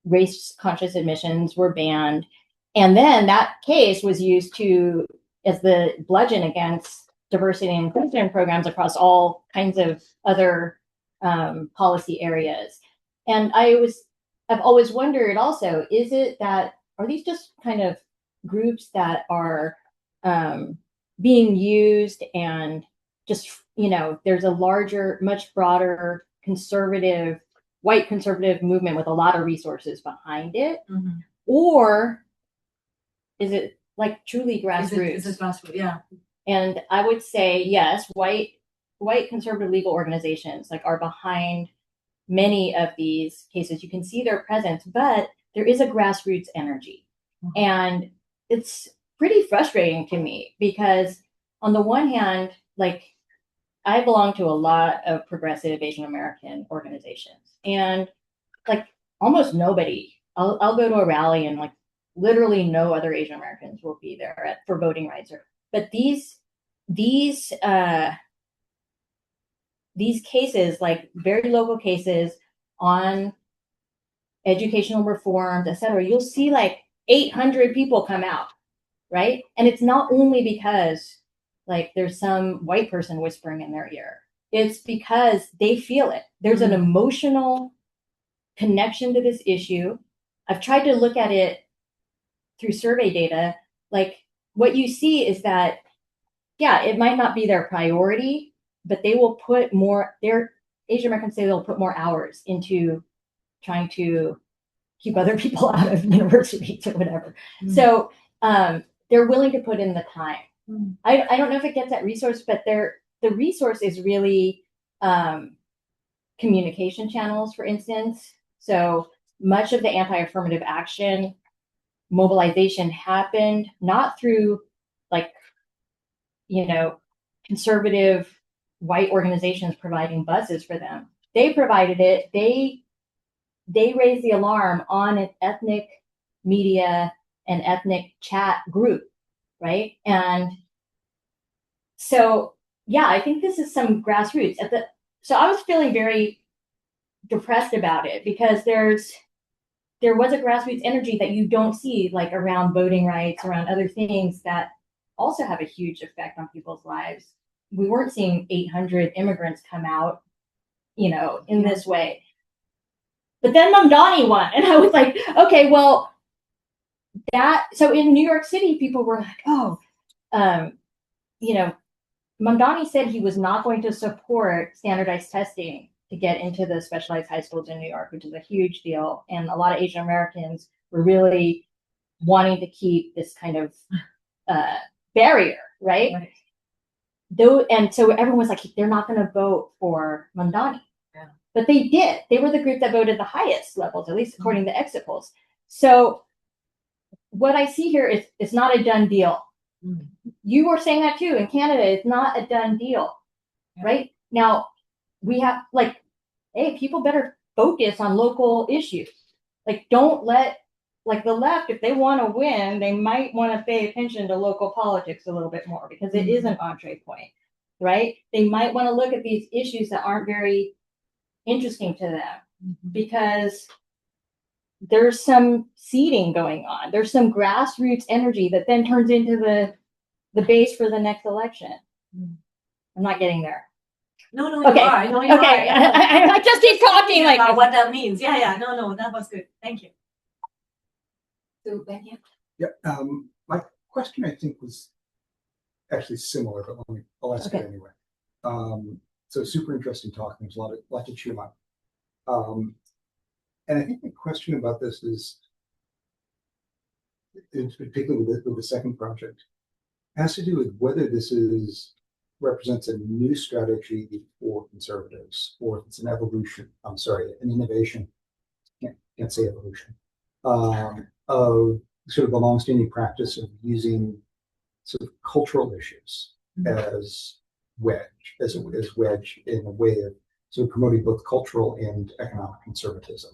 race-conscious admissions were banned. And then that case was used as the bludgeon against diversity and inclusion programs across all kinds of other policy areas. And I've always wondered also, are these just kind of groups that are being used, and just, there's a larger, much broader white conservative movement with a lot of resources behind it? Or is it like truly grassroots? Is it grassroots? Yeah. And I would say yes, white conservative legal organizations are behind many of these cases. You can see their presence, but there is a grassroots energy. And it's pretty frustrating to me, because on the one hand, I belong to a lot of progressive Asian American organizations, and almost nobody, I'll go to a rally and literally no other Asian Americans will be there for voting rights. But these cases, very local cases on educational reforms, etc., you'll see 800 people come out, right? And it's not only because there's some white person whispering in their ear. It's because they feel it. There's an emotional connection to this issue. I've tried to look at it through survey data. What you see is that, it might not be their priority, but they will put more, Asian Americans say they'll put more hours into trying to keep other people out of universities or whatever. So they're willing to put in the time. I don't know if it gets at resource, but the resource is really communication channels, for instance. So much of the anti-affirmative action mobilization happened not through conservative white organizations providing buses for them. They provided it. They raised the alarm on an ethnic media and ethnic chat group, right? And so, I think this is some grassroots. So I was feeling very depressed about it, because there was a grassroots energy that you don't see around voting rights, around other things that also have a huge effect on people's lives. We weren't seeing 800 immigrants come out, in this way. But then Mamdani won, and I was like, okay, well, so in New York City, people were like, oh, Mamdani said he was not going to support standardized testing to get into the specialized high schools in New York, which is a huge deal. And a lot of Asian Americans were really wanting to keep this kind of barrier, right? though, and so everyone was like, they're not going to vote for Mamdani. Yeah. But they did. They were the group that voted the highest levels, at least according to exit polls. So what I see here is it's not a done deal. Mm. You were saying that too in Canada. It's not a done deal, right? Now we have like, hey, people better focus on local issues. Like, don't let like the left, if they want to win, they might want to pay attention to local politics a little bit more because it is an entree point, right? They might want to look at these issues that aren't very interesting to them because there's some seeding going on. There's some grassroots energy that then turns into the base for the next election. I'm not getting there. No, Okay. you are. No, you Okay. are. I just keep talking like about what that means. Yeah. No, that was good. Thank you. So, thank you. Yeah, my question I think was actually similar, but I'll ask it anyway. So super interesting talk. There's a lot to chew on. And I think the question about this is, particularly with the second project, has to do with whether this represents a new strategy for conservatives, or if it's an evolution. I'm sorry, an innovation. Can't say evolution. Of sort of a longstanding practice of using sort of cultural issues as wedge in a way of sort of promoting both cultural and economic conservatism.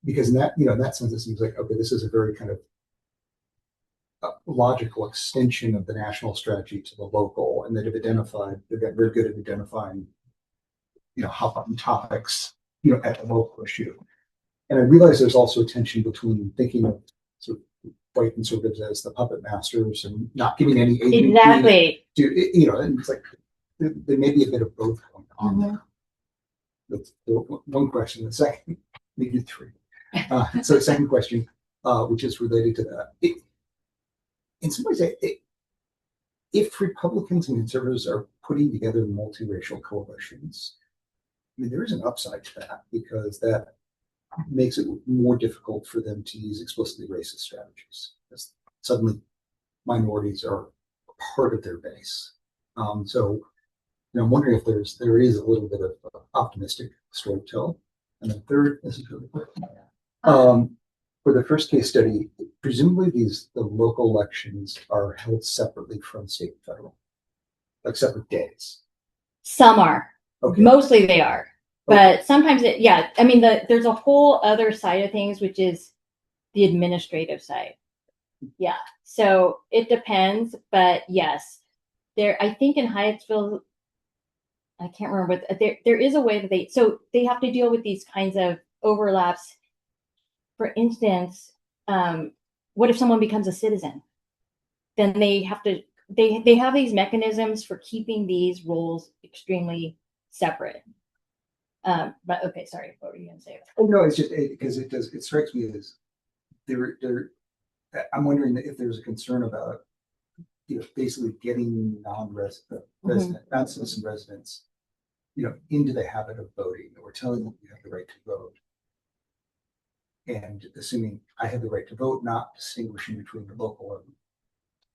Because in that sense, it seems like, okay, this is a very kind of logical extension of the national strategy to the local, and they've got very good at identifying, hot button topics, at the local issue. And I realize there's also a tension between thinking of sort of white conservatives as the puppet masters and not giving any agency. exactly. And it's like there may be a bit of both going on there. That's one question. The second, maybe three. So the second question, which is related to that, in some ways, if Republicans and conservatives are putting together multiracial coalitions, I mean, there is an upside to that, because that makes it more difficult for them to use explicitly racist strategies, because suddenly minorities are part of their base. So I'm wondering if there is a little bit of optimistic storytelling. And then third, this is really quick. For the first case study, presumably the local elections are held separately from state and federal, like separate days. Some are. Okay. Mostly they are. But sometimes I mean, there's a whole other side of things, which is the administrative side. Yeah. So it depends, but yes, I think in Hyattsville, I can't remember, but there is a way that they have to deal with these kinds of overlaps. For instance, what if someone becomes a citizen? Then they have to, they have these mechanisms for keeping these roles extremely separate. But okay, sorry, what were you going to say? Oh no, it's just because it strikes me as I'm wondering if there's a concern about basically getting non-citizen residents into the habit of voting, or telling them you have the right to vote, and assuming I have the right to vote, not distinguishing between the local and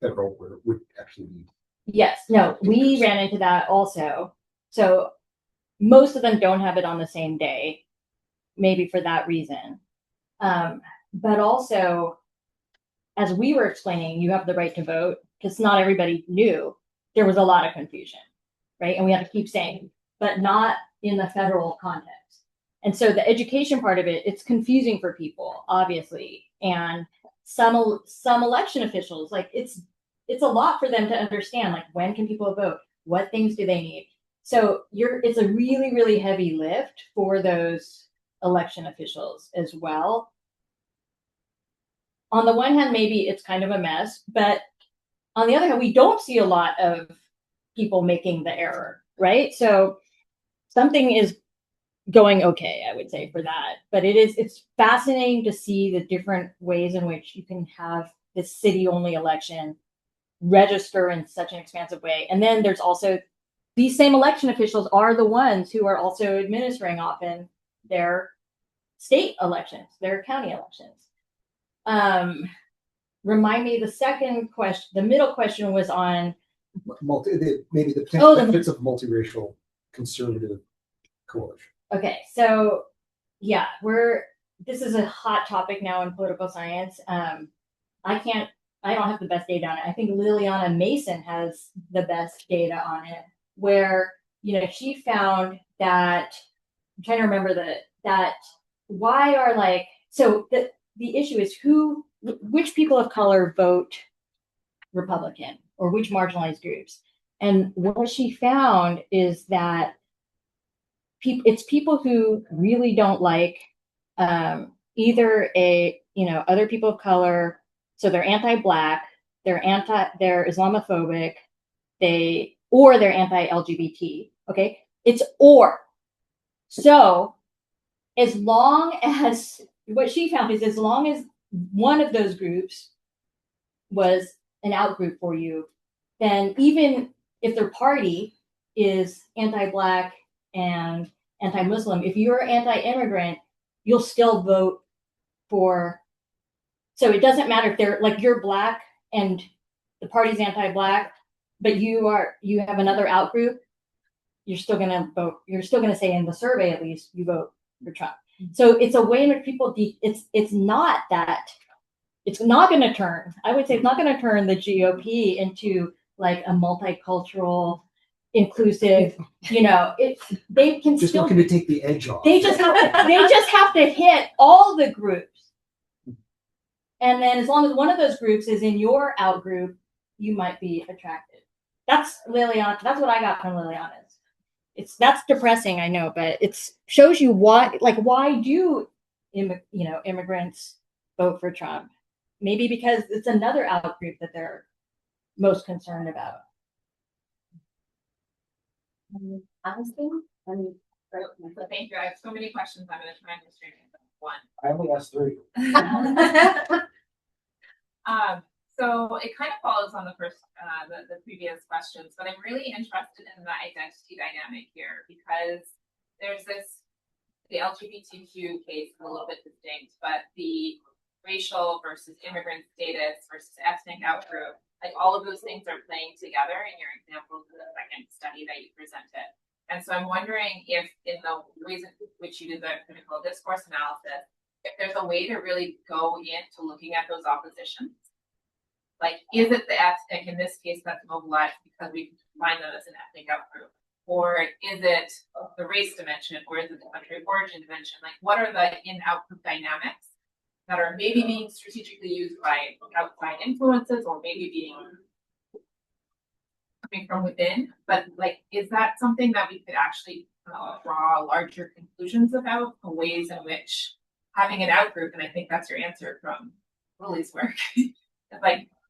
federal, where it would actually be. Yes, no, we ran into that also. So most of them don't have it on the same day, maybe for that reason. But also, as we were explaining, you have the right to vote, because not everybody knew. There was a lot of confusion, right? And we had to keep saying, but not in the federal context. And so the education part of it, it's confusing for people, obviously. And some election officials, like it's a lot for them to understand, like, when can people vote? What things do they need? So it's a really, really heavy lift for those election officials as well. On the one hand, maybe it's kind of a mess, but on the other hand, we don't see a lot of people making the error, right? So something is going okay, I would say, for that. But it's fascinating to see the different ways in which you can have this city-only election register in such an expansive way. And then there's also these same election officials are the ones who are also administering often their state elections, their county elections. Remind me, the second question, the middle question was on maybe the Oh, potential the- benefits of multiracial conservative coalition. Okay, so yeah, this is a hot topic now in political science. I don't have the best data on it. I think Liliana Mason has the best data on it, where, she found that, I'm trying to remember that why are so the issue is which people of color vote Republican or which marginalized groups. And what she found is that it's people who really don't like either other people of color, so they're anti-black, they're Islamophobic, they're anti-LGBT. Okay, it's or. So as long as what she found is as long as one of those groups was an out group for you, then even if their party is anti-black and anti-Muslim, if you're anti-immigrant, you'll still vote for. So it doesn't matter if they're you're black and the party's anti-black, but you have another out group, you're still gonna vote. You're still gonna say in the survey at least you vote for Trump. So it's a way in which people it's not going to turn. I would say it's not going to turn the GOP into a multicultural, inclusive. They can Just still looking to take the edge off. They just have to hit all the groups, and then as long as one of those groups is in your out group, you might be attracted. That's Liliana. That's what I got from Liliana's. That's depressing, I know, but it shows you why do immigrants vote for Trump? Maybe because it's another out group that they're most concerned about. Honestly, so thank you. I have so many questions. I'm going to try and restrain myself to one. I only asked 3. So it kind of follows on the first, the previous questions, but I'm really interested in the identity dynamic here because there's the LGBTQ case is a little bit distinct, but the racial versus immigrant status versus ethnic outgroup, all of those things are playing together in your examples of the second study that you presented. And so I'm wondering if in the ways in which you did the critical discourse analysis, if there's a way to really go into looking at those oppositions. Is it the ethnic, in this case, that's mobilized because we define them as an ethnic outgroup? Or is it the race dimension? Or is it the country of origin dimension? What are the in-outgroup dynamics that are maybe being strategically used by outside influences or maybe being coming from within? But is that something that we could actually draw larger conclusions about, the ways in which having an outgroup, and I think that's your answer from Lily's work,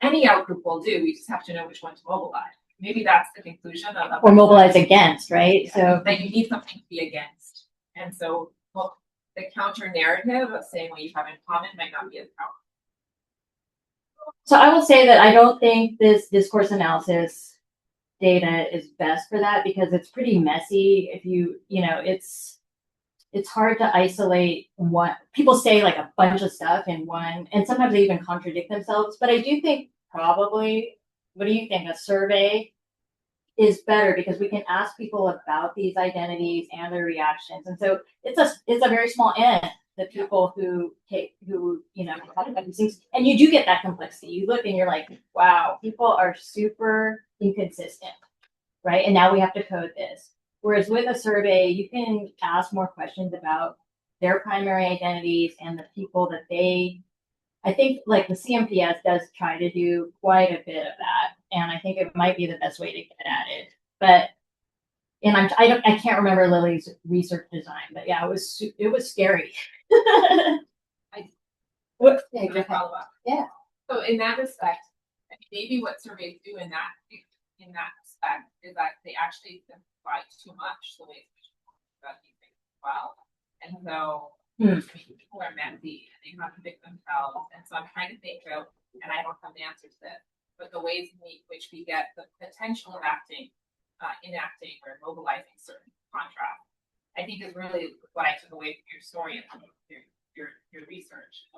any outgroup will do, we just have to know which one to mobilize. Maybe that's the conclusion of or mobilize against, right? Yeah. So that you need something to be against. And so the counter narrative of saying what you have in common might not be as powerful. So I will say that I don't think this discourse analysis data is best for that because it's pretty messy. If it's hard to isolate what people say a bunch of stuff in one, and sometimes they even contradict themselves. But I do think probably, what do you think? A survey is better because we can ask people about these identities and their reactions. And so it's a very small n, the people who talk about these things. And you do get that complexity. You look and you're like, wow, people are super inconsistent, right? And now we have to code this. Whereas with a survey, you can ask more questions about their primary identities and the people that I think the CMPS does try to do quite a bit of that. And I think it might be the best way to get at it. But, and I can't remember Lily's research design, but yeah, it was scary. Follow up. Yeah. So in that respect, maybe what surveys do in that respect is that they actually simplify too much the way about these things as well. And so people are messy and they contradict themselves. And so I'm trying to think out, and I don't have the answer to this, but the ways in which we get the potential of enacting or mobilizing certain contrasts, I think is really what I took away from your story and your research.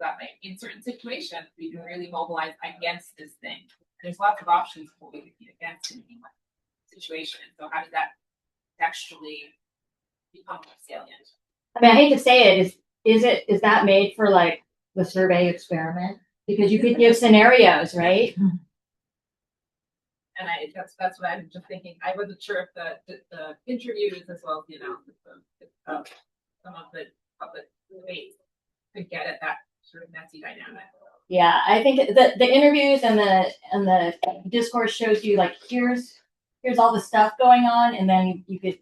That in certain situations we can really mobilize against this thing. There's lots of options for what we compete against in any situation. So how does that actually become more salient? I mean, I hate to say it, is that made for like the survey experiment? Because you could give scenarios, right? And that's what I'm just thinking. I wasn't sure if the interviews as well as the analysis of some of the public debates could get at that sort of messy dynamic. Yeah, I think the interviews and the discourse shows you like here's all the stuff going on, and then you could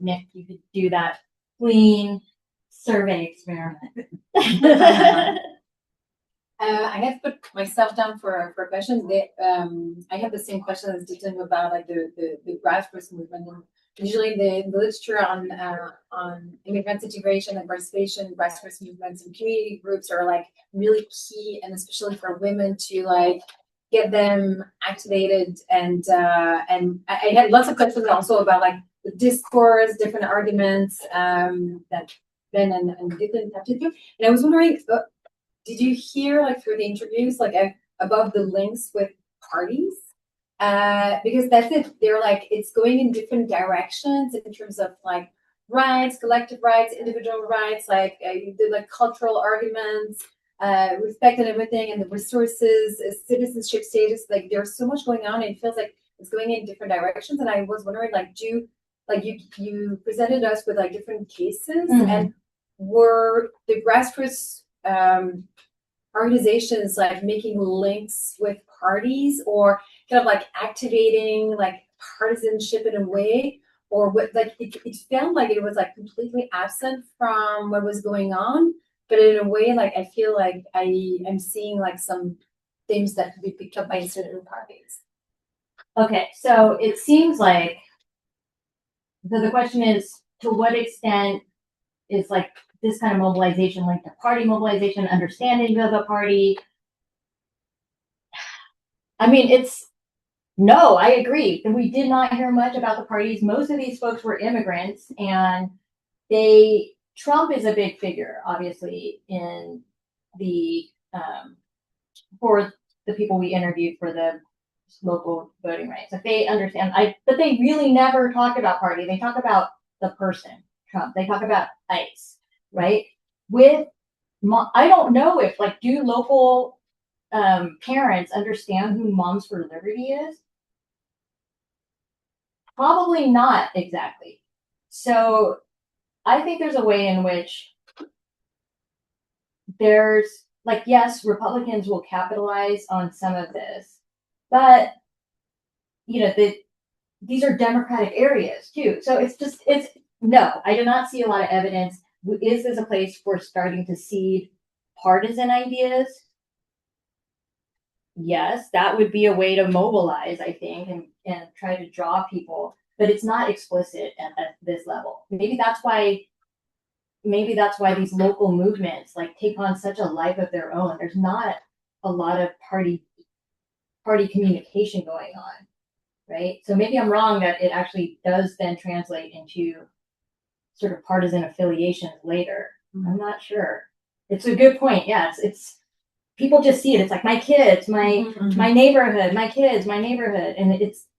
do that clean survey experiment. I have put myself down for questions. I have the same question as Titre about like the grassroots movement. And usually the literature on immigrant integration and participation, grassroots movements and community groups are like really key, and especially for women to like get them activated. And I had lots of questions also about like the discourse, different arguments that Ben and Titre have to do. And I was wondering. Did you hear like through the interviews, like above the links with parties? Because that's it. They're like, it's going in different directions in terms of like rights, collective rights, individual rights, like you did like cultural arguments, respect and everything, and the resources, citizenship status. Like there's so much going on, and it feels like it's going in different directions. And I was wondering, like, you presented us with like different cases, and were the grassroots organizations like making links with parties, or kind of like activating like partisanship in a way, or what? Like it felt like it was like completely absent from what was going on, but in a way like I feel like I am seeing like some things that could be picked up by certain parties. Okay, so it seems like the question is, to what extent is like this kind of mobilization linked to party mobilization, understanding of the party? I mean, no, I agree. And we did not hear much about the parties. Most of these folks were immigrants, and Trump is a big figure, obviously, in the for the people we interviewed for the local voting rights. If they understand, but they really never talk about party. They talk about the person, Trump. They talk about ICE. Right? I don't know if like, do local parents understand who Moms for Liberty is? Probably not exactly. So I think there's a way in which there's like, yes, Republicans will capitalize on some of this, but you know, these are Democratic areas too. So no, I do not see a lot of evidence. Is this a place for starting to seed partisan ideas? Yes, that would be a way to mobilize, I think, and try to draw people, but it's not explicit at this level. Maybe that's why these local movements like take on such a life of their own. There's not a lot of party communication going on, right? So maybe I'm wrong that it actually does then translate into sort of partisan affiliations later. I'm not sure. It's a good point. Yeah, it's people just see it. It's like my kids, my neighborhood, my kids, my neighborhood, and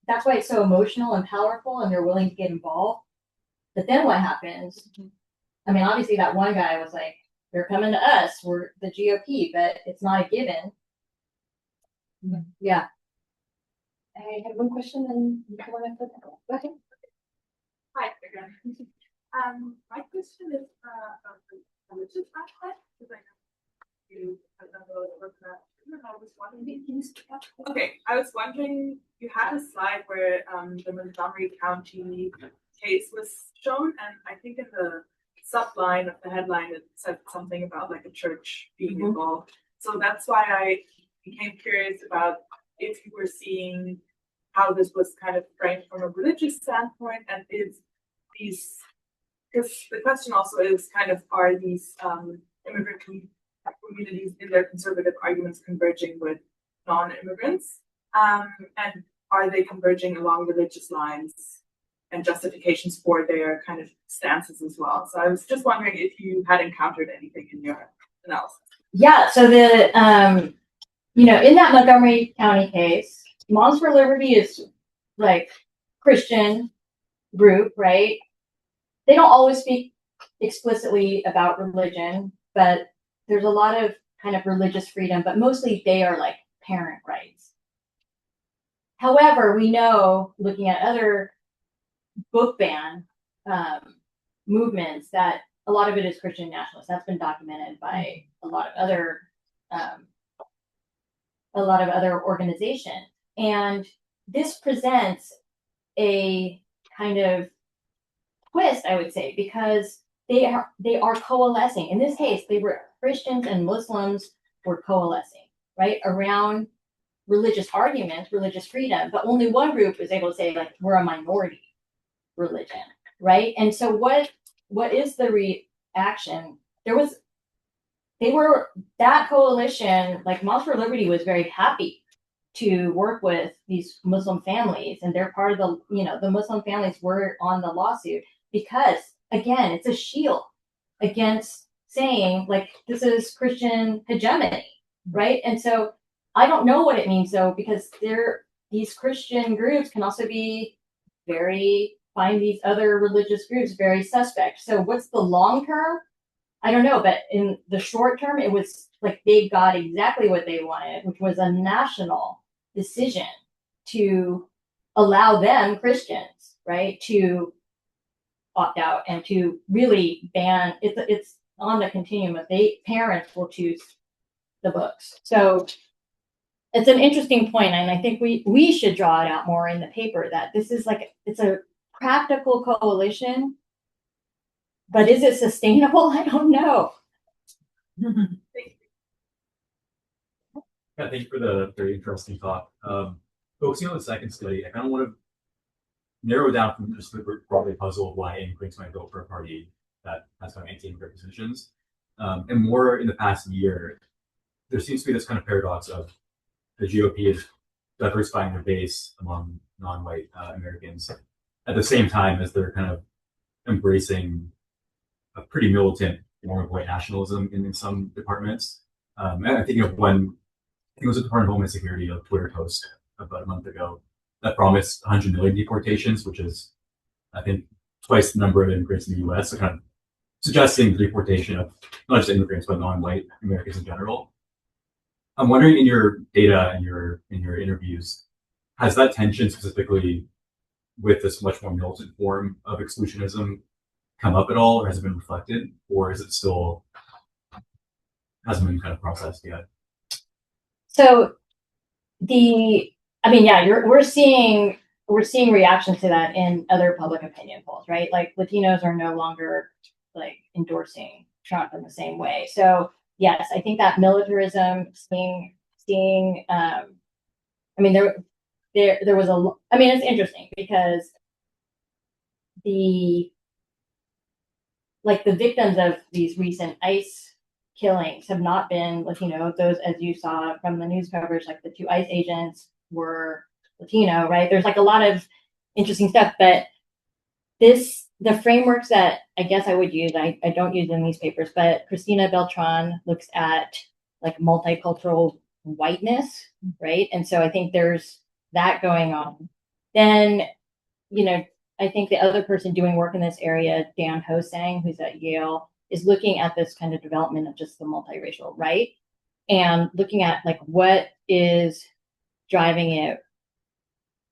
that's why it's so emotional and powerful, and they're willing to get involved. But then what happens? I mean, obviously that one guy was like, "They're coming to us. We're the GOP," but it's not a given. Yeah. I have one question, and you want to put that? Okay. Hi again. My question is the religious aspect, because I know you have done a lot of work that. And I was wondering, I was wondering, you had a slide where the Montgomery County case was shown, and I think in the subline of the headline it said something about like a church being involved. So that's why I became curious about if you were seeing how this was kind of framed from a religious standpoint, and is these, because the question also is kind of, are these immigrant communities in their conservative arguments converging with non-immigrants, and are they converging along religious lines and justifications for their kind of stances as well? So I was just wondering if you had encountered anything in your analysis. Yeah, so in that Montgomery County case, Moms for Liberty is like Christian group, right? They don't always speak explicitly about religion, but there's a lot of kind of religious freedom, but mostly they are like parent rights. However, we know, looking at other book ban movements, that a lot of it is Christian nationalist. That's been documented by a lot of other organizations. And this presents a kind of twist, I would say, because they are coalescing. In this case, they were Christians and Muslims were coalescing, right, around religious arguments, religious freedom, but only one group was able to say, like, we're a minority religion, right? And so what is the reaction? That coalition, like Moms for Liberty, was very happy to work with these Muslim families, and they're part of the Muslim families were on the lawsuit because, again, it's a shield against saying, like, this is Christian hegemony, right? And so I don't know what it means, though, because these Christian groups can also be find these other religious groups very suspect. So what's the long term? I don't know, but in the short term, it was like they got exactly what they wanted, which was a national decision to allow them, Christians, right, to opt out and to really ban. It's on the continuum of parents will choose the books. So it's an interesting point, and I think we should draw it out more in the paper that this is like, it's a practical coalition, but is it sustainable? I don't know. Yeah, thank you for the very interesting talk. Focusing on the second study, I kind of want to narrow down from just the broadly puzzle of why immigrants might vote for a party that has kind of anti-immigrant positions. And more in the past year, there seems to be this kind of paradox of the GOP is diversifying their base among non-white Americans at the same time as they're kind of embracing a pretty militant form of white nationalism in some departments. And I'm thinking of one, I think it was a Department of Homeland Security, a Twitter post about a month ago that promised 100 million deportations, which is, I think, twice the number of immigrants in the US, so kind of suggesting the deportation of not just immigrants, but non-white Americans in general. I'm wondering, in your data and in your interviews, has that tension specifically with this much more militant form of exclusionism come up at all, or has it been reflected, or is it still hasn't been kind of processed yet? So we're seeing reactions to that in other public opinion polls, right? Like Latinos are no longer like endorsing Trump in the same way. So yes, I think that militarism there was it's interesting because the victims of these recent ICE killings have not been Latino. Those, as you saw from the news coverage, like the 2 ICE agents were Latino, right? There's like a lot of interesting stuff, but the frameworks that I guess I would use, I don't use in these papers, but Cristina Beltran looks at like multicultural whiteness, right? And so I think there's that going on. Then, I think the other person doing work in this area, Dan Hosang, who's at Yale, is looking at this kind of development of just the multiracial right and looking at like what is driving it.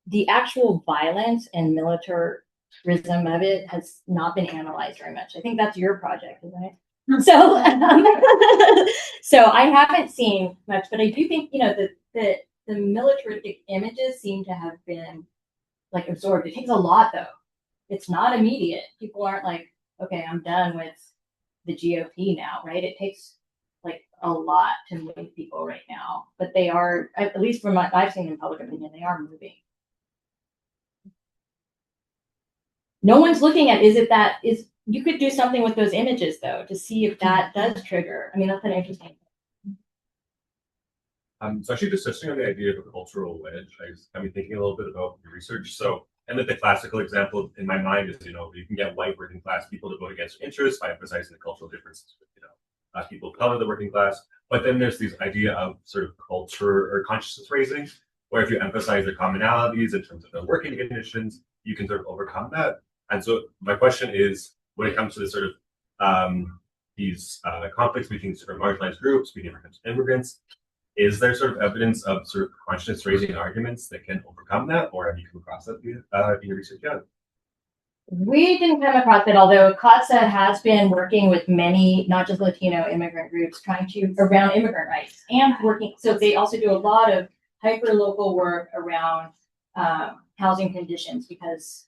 The actual violence and militarism of it has not been analyzed very much. I think that's your project, isn't it? So, so I haven't seen much, but I do think, the militaristic images seem to have been like absorbed. It takes a lot though. It's not immediate. People aren't like, okay, I'm done with the GOP now, right? It takes like a lot to move people right now, but they are, at least from what I've seen in public opinion, they are moving. No one's looking at, you could do something with those images though, to see if that does trigger. I mean, that's an interesting thing. So actually just touching on the idea of a cultural wedge, I've been thinking a little bit about your research. So, and that the classical example in my mind is, you can get white working class people to vote against your interests by emphasizing the cultural differences with, people of color, the working class. But then there's this idea of sort of culture or consciousness raising. Or if you emphasize the commonalities in terms of the working conditions, you can sort of overcome that. And so my question is, when it comes to this sort of these conflicts between sort of marginalized groups, between immigrants, is there sort of evidence of sort of conscious raising arguments that can overcome that, or have you come across that in your research yet? We didn't come across it, although CATSA has been working with many, not just Latino immigrant groups, trying to around immigrant rights and working. So they also do a lot of hyper local work around housing conditions, because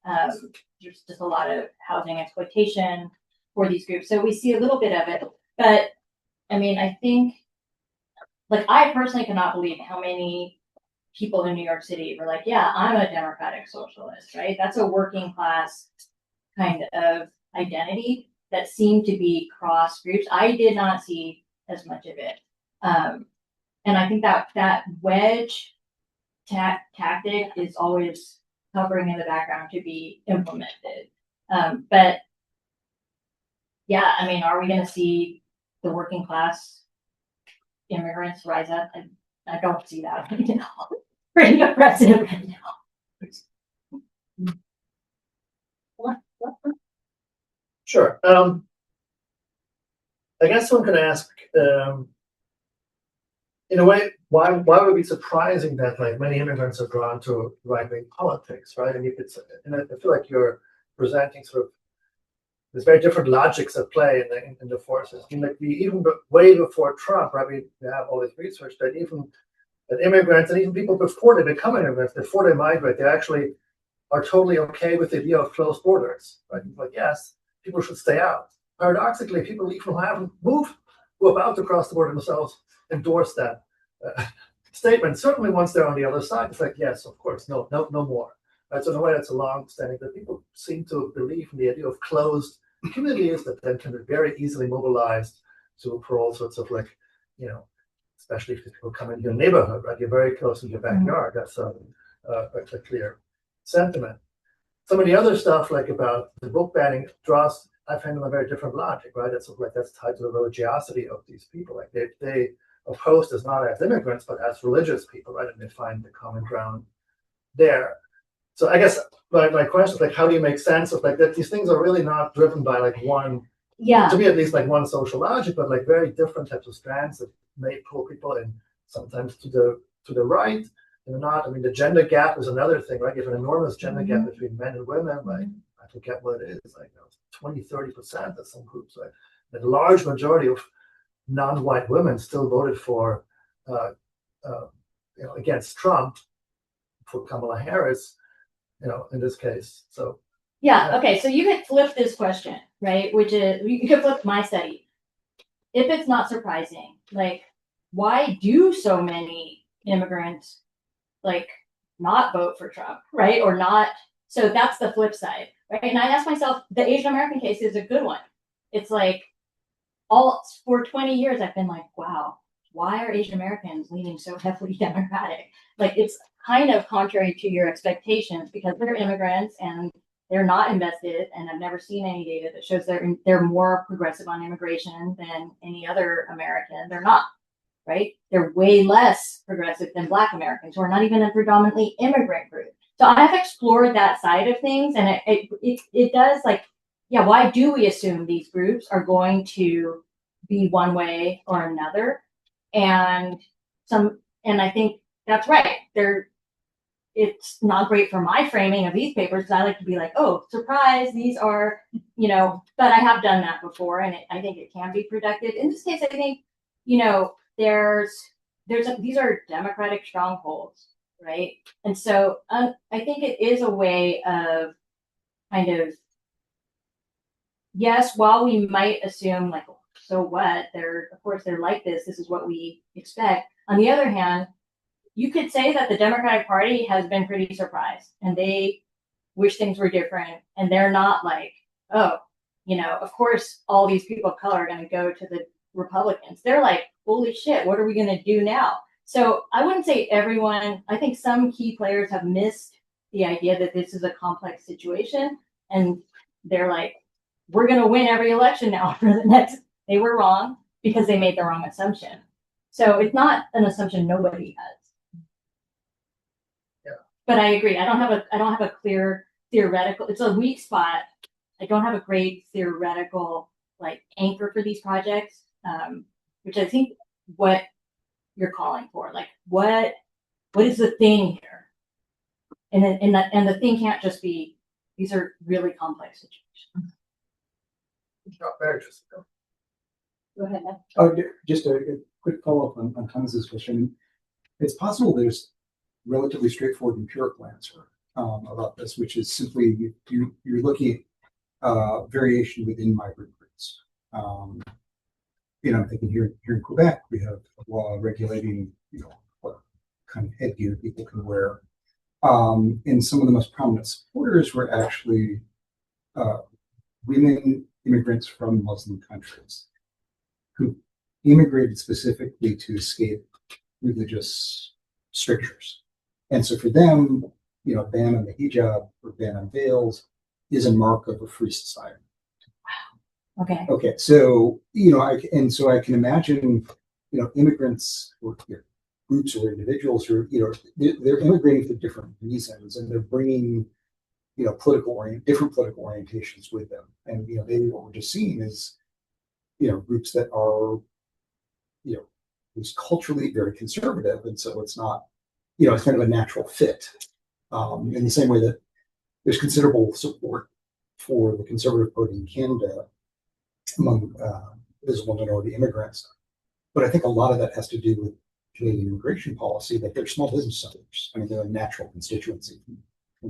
there's just a lot of housing exploitation for these groups. So we see a little bit of it, but I mean, I think, like, I personally cannot believe how many people in New York City were like, yeah, I'm a democratic socialist, right? That's a working class kind of identity that seemed to be cross groups. I did not see as much of it. And I think that wedge tactic is always hovering in the background to be implemented. But yeah, I mean, are we going to see the working class immigrants rise up? I don't see that right now. Pretty oppressive right now. Sure. I guess one could ask, in a way, why would it be surprising that like many immigrants are drawn to right-wing politics, right? And I feel like you're presenting sort of there's very different logics at play in the forces. I mean, like way before Trump, right? We have all this research that that immigrants and even people before they become immigrants, before they migrate, they actually are totally okay with the idea of closed borders, right? Like, yes, people should stay out. Paradoxically, people even who haven't moved, who have out across the border themselves, endorse that statement. Certainly, once they're on the other side, it's like, yes, of course, no more. Right? So in a way, that's a long-standing that people seem to believe in the idea of closed communities that then can be very easily mobilized for all sorts of, like, especially if people come into your neighborhood, right? You're very close to your backyard. That's a clear sentiment. Some of the other stuff, like about the book banning, I find a very different logic, right? That's tied to the religiosity of these people. Like they oppose us not as immigrants, but as religious people, right? And they find the common ground there. So I guess my question is, like, how do you make sense of like that? These things are really not driven by like one, to me at least, like one social logic, but like very different types of strands that may pull people in sometimes to the right and not. I mean, the gender gap is another thing, right? You have an enormous gender gap between men and women. Like, I forget what it is, like 20-30% of some groups, right? The large majority of non-white women still voted for against Trump, for Kamala Harris, in this case. So yeah, okay. So you could flip this question, right? Which is, you could flip my study. If it's not surprising, like, why do so many immigrants like not vote for Trump, right? Or not. So that's the flip side, right? And I ask myself, the Asian American case is a good one. It's like for 20 years, I've been like, wow, why are Asian Americans leaning so heavily Democratic? Like, it's kind of contrary to your expectations because they're immigrants and they're not invested. And I've never seen any data that shows they're more progressive on immigration than any other American. They're not, right? They're way less progressive than Black Americans, who are not even a predominantly immigrant group. So I've explored that side of things, and it does, like, yeah, why do we assume these groups are going to be one way or another? And I think that's right. It's not great for my framing of these papers because I like to be like, oh, surprise, these are, but I have done that before, and I think it can be productive. In this case, I think, these are democratic strongholds, right? And so I think it is a way of kind of, yes, while we might assume like, so what, of course they're like this is what we expect. On the other hand, you could say that the Democratic Party has been pretty surprised and they wish things were different. And they're not like, oh, of course, all these people of color are going to go to the Republicans. They're like, holy shit, what are we going to do now? So I wouldn't say everyone, I think some key players have missed the idea that this is a complex situation. And they're like, we're going to win every election now for the next. They were wrong because they made the wrong assumption. So it's not an assumption nobody has. but I agree. I don't have a clear theoretical. It's a weak spot. I don't have a great theoretical like anchor for these projects, which I think what you're calling for. Like what is the thing here? And the thing can't just be these are really complex situations. Very interesting. Go ahead. Oh, just a quick follow-up on Thomas's question. It's possible there's relatively straightforward empirical answer about this, which is simply you're looking at variation within migrant groups. I'm thinking here in Quebec, we have a law regulating, what kind of headgear people can wear. And some of the most prominent supporters were actually women immigrants from Muslim countries who immigrated specifically to escape religious strictures. And so for them, ban on the hijab or ban on veils is a mark of a free society. Okay. Okay. So, I can imagine, immigrants or groups or individuals who, they're immigrating for different reasons and they're bringing, different political orientations with them. And, maybe what we're just seeing is, groups that are, at least culturally very conservative. And so it's not, it's kind of a natural fit. In the same way that there's considerable support for the Conservative Party in Canada among visible minority immigrants. But I think a lot of that has to do with Canadian immigration policy, that they're small business owners. I mean, they're a natural constituency. I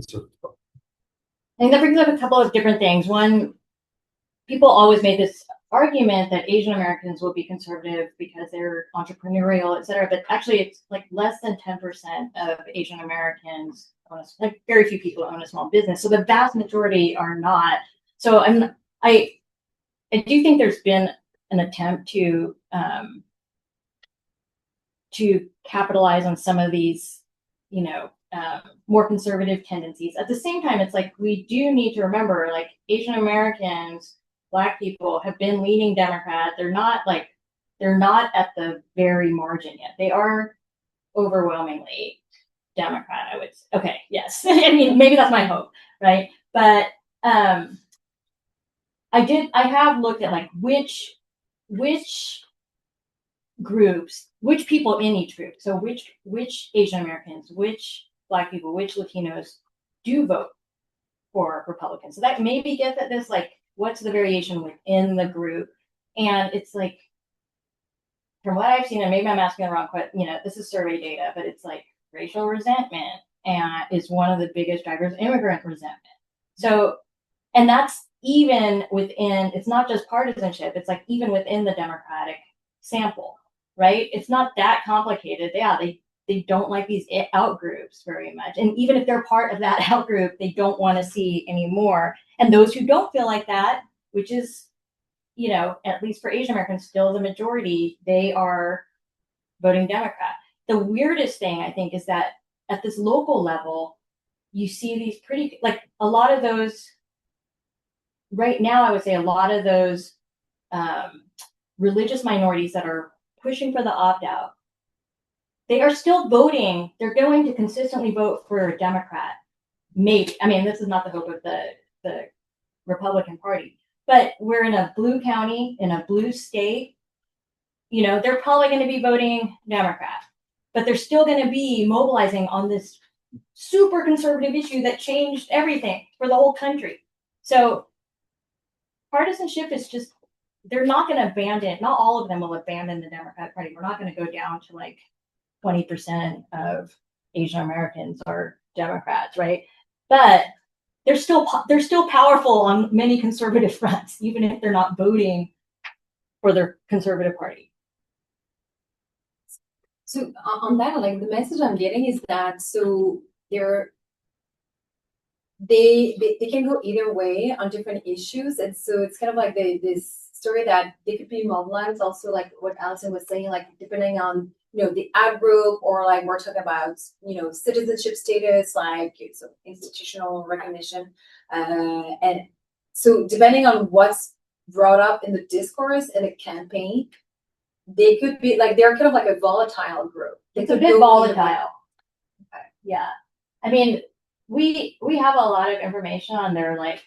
think that brings up a couple of different things. One, people always made this argument that Asian Americans will be conservative because they're entrepreneurial, et cetera. But actually, it's like less than 10% of Asian Americans own like very few people own a small business. So the vast majority are not. So I do think there's been an attempt to capitalize on some of these, more conservative tendencies. At the same time, it's like we do need to remember, like Asian Americans, Black people have been leaning Democrat. They're not at the very margin yet. They are overwhelmingly Democrat, I would say. Okay, yes. I mean, maybe that's my hope, right? But I have looked at like which groups, which people in each group. So which Asian Americans, which Black people, which Latinos do vote for Republicans. So that maybe gets at this, like, what's the variation within the group? And it's like, from what I've seen, and maybe I'm asking the wrong question, this is survey data, but it's like racial resentment is one of the biggest drivers, immigrant resentment. So, and that's even within, it's not just partisanship, it's like even within the Democratic sample, right? It's not that complicated. Yeah, they don't like these out groups very much. And even if they're part of that out group, they don't want to see anymore. And those who don't feel like that, which is, at least for Asian Americans, still the majority, they are voting Democrat. The weirdest thing, I think, is that at this local level, you see these pretty, like a lot of those, right now, I would say a lot of those religious minorities that are pushing for the opt-out, they are still voting. They're going to consistently vote for a Democrat. Maybe, I mean, this is not the hope of the Republican Party, but we're in a blue county, in a blue state. They're probably going to be voting Democrat, but they're still going to be mobilizing on this super conservative issue that changed everything for the whole country. So partisanship is just, they're not going to abandon, not all of them will abandon the Democratic Party. We're not going to go down to like 20% of Asian Americans are Democrats, right? But they're still powerful on many conservative fronts, even if they're not voting for their conservative party. So on that, like the message I'm getting is that they can go either way on different issues, and so it's kind of like this story that they could be mobilized. Also, like what Allison was saying, like depending on the out group, or like we're talking about citizenship status, like so institutional recognition, and so depending on what's brought up in the discourse in a campaign, they could be like they're kind of like a volatile group. It's a bit volatile. Okay. Yeah. I mean, we have a lot of information on their like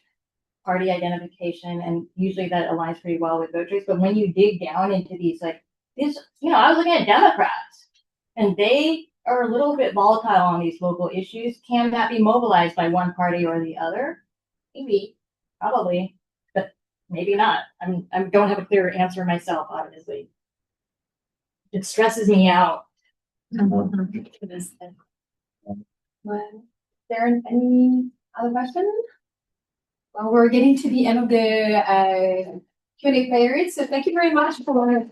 party identification, and usually that aligns pretty well with voters. But when you dig down into these, like these, I was looking at Democrats, and they are a little bit volatile on these local issues. Can that be mobilized by one party or the other? Maybe, probably, but maybe not. I don't have a clear answer myself, obviously. It stresses me out. Is there any other questions? Well, we're getting to the end of the Q&A period, so thank you very much for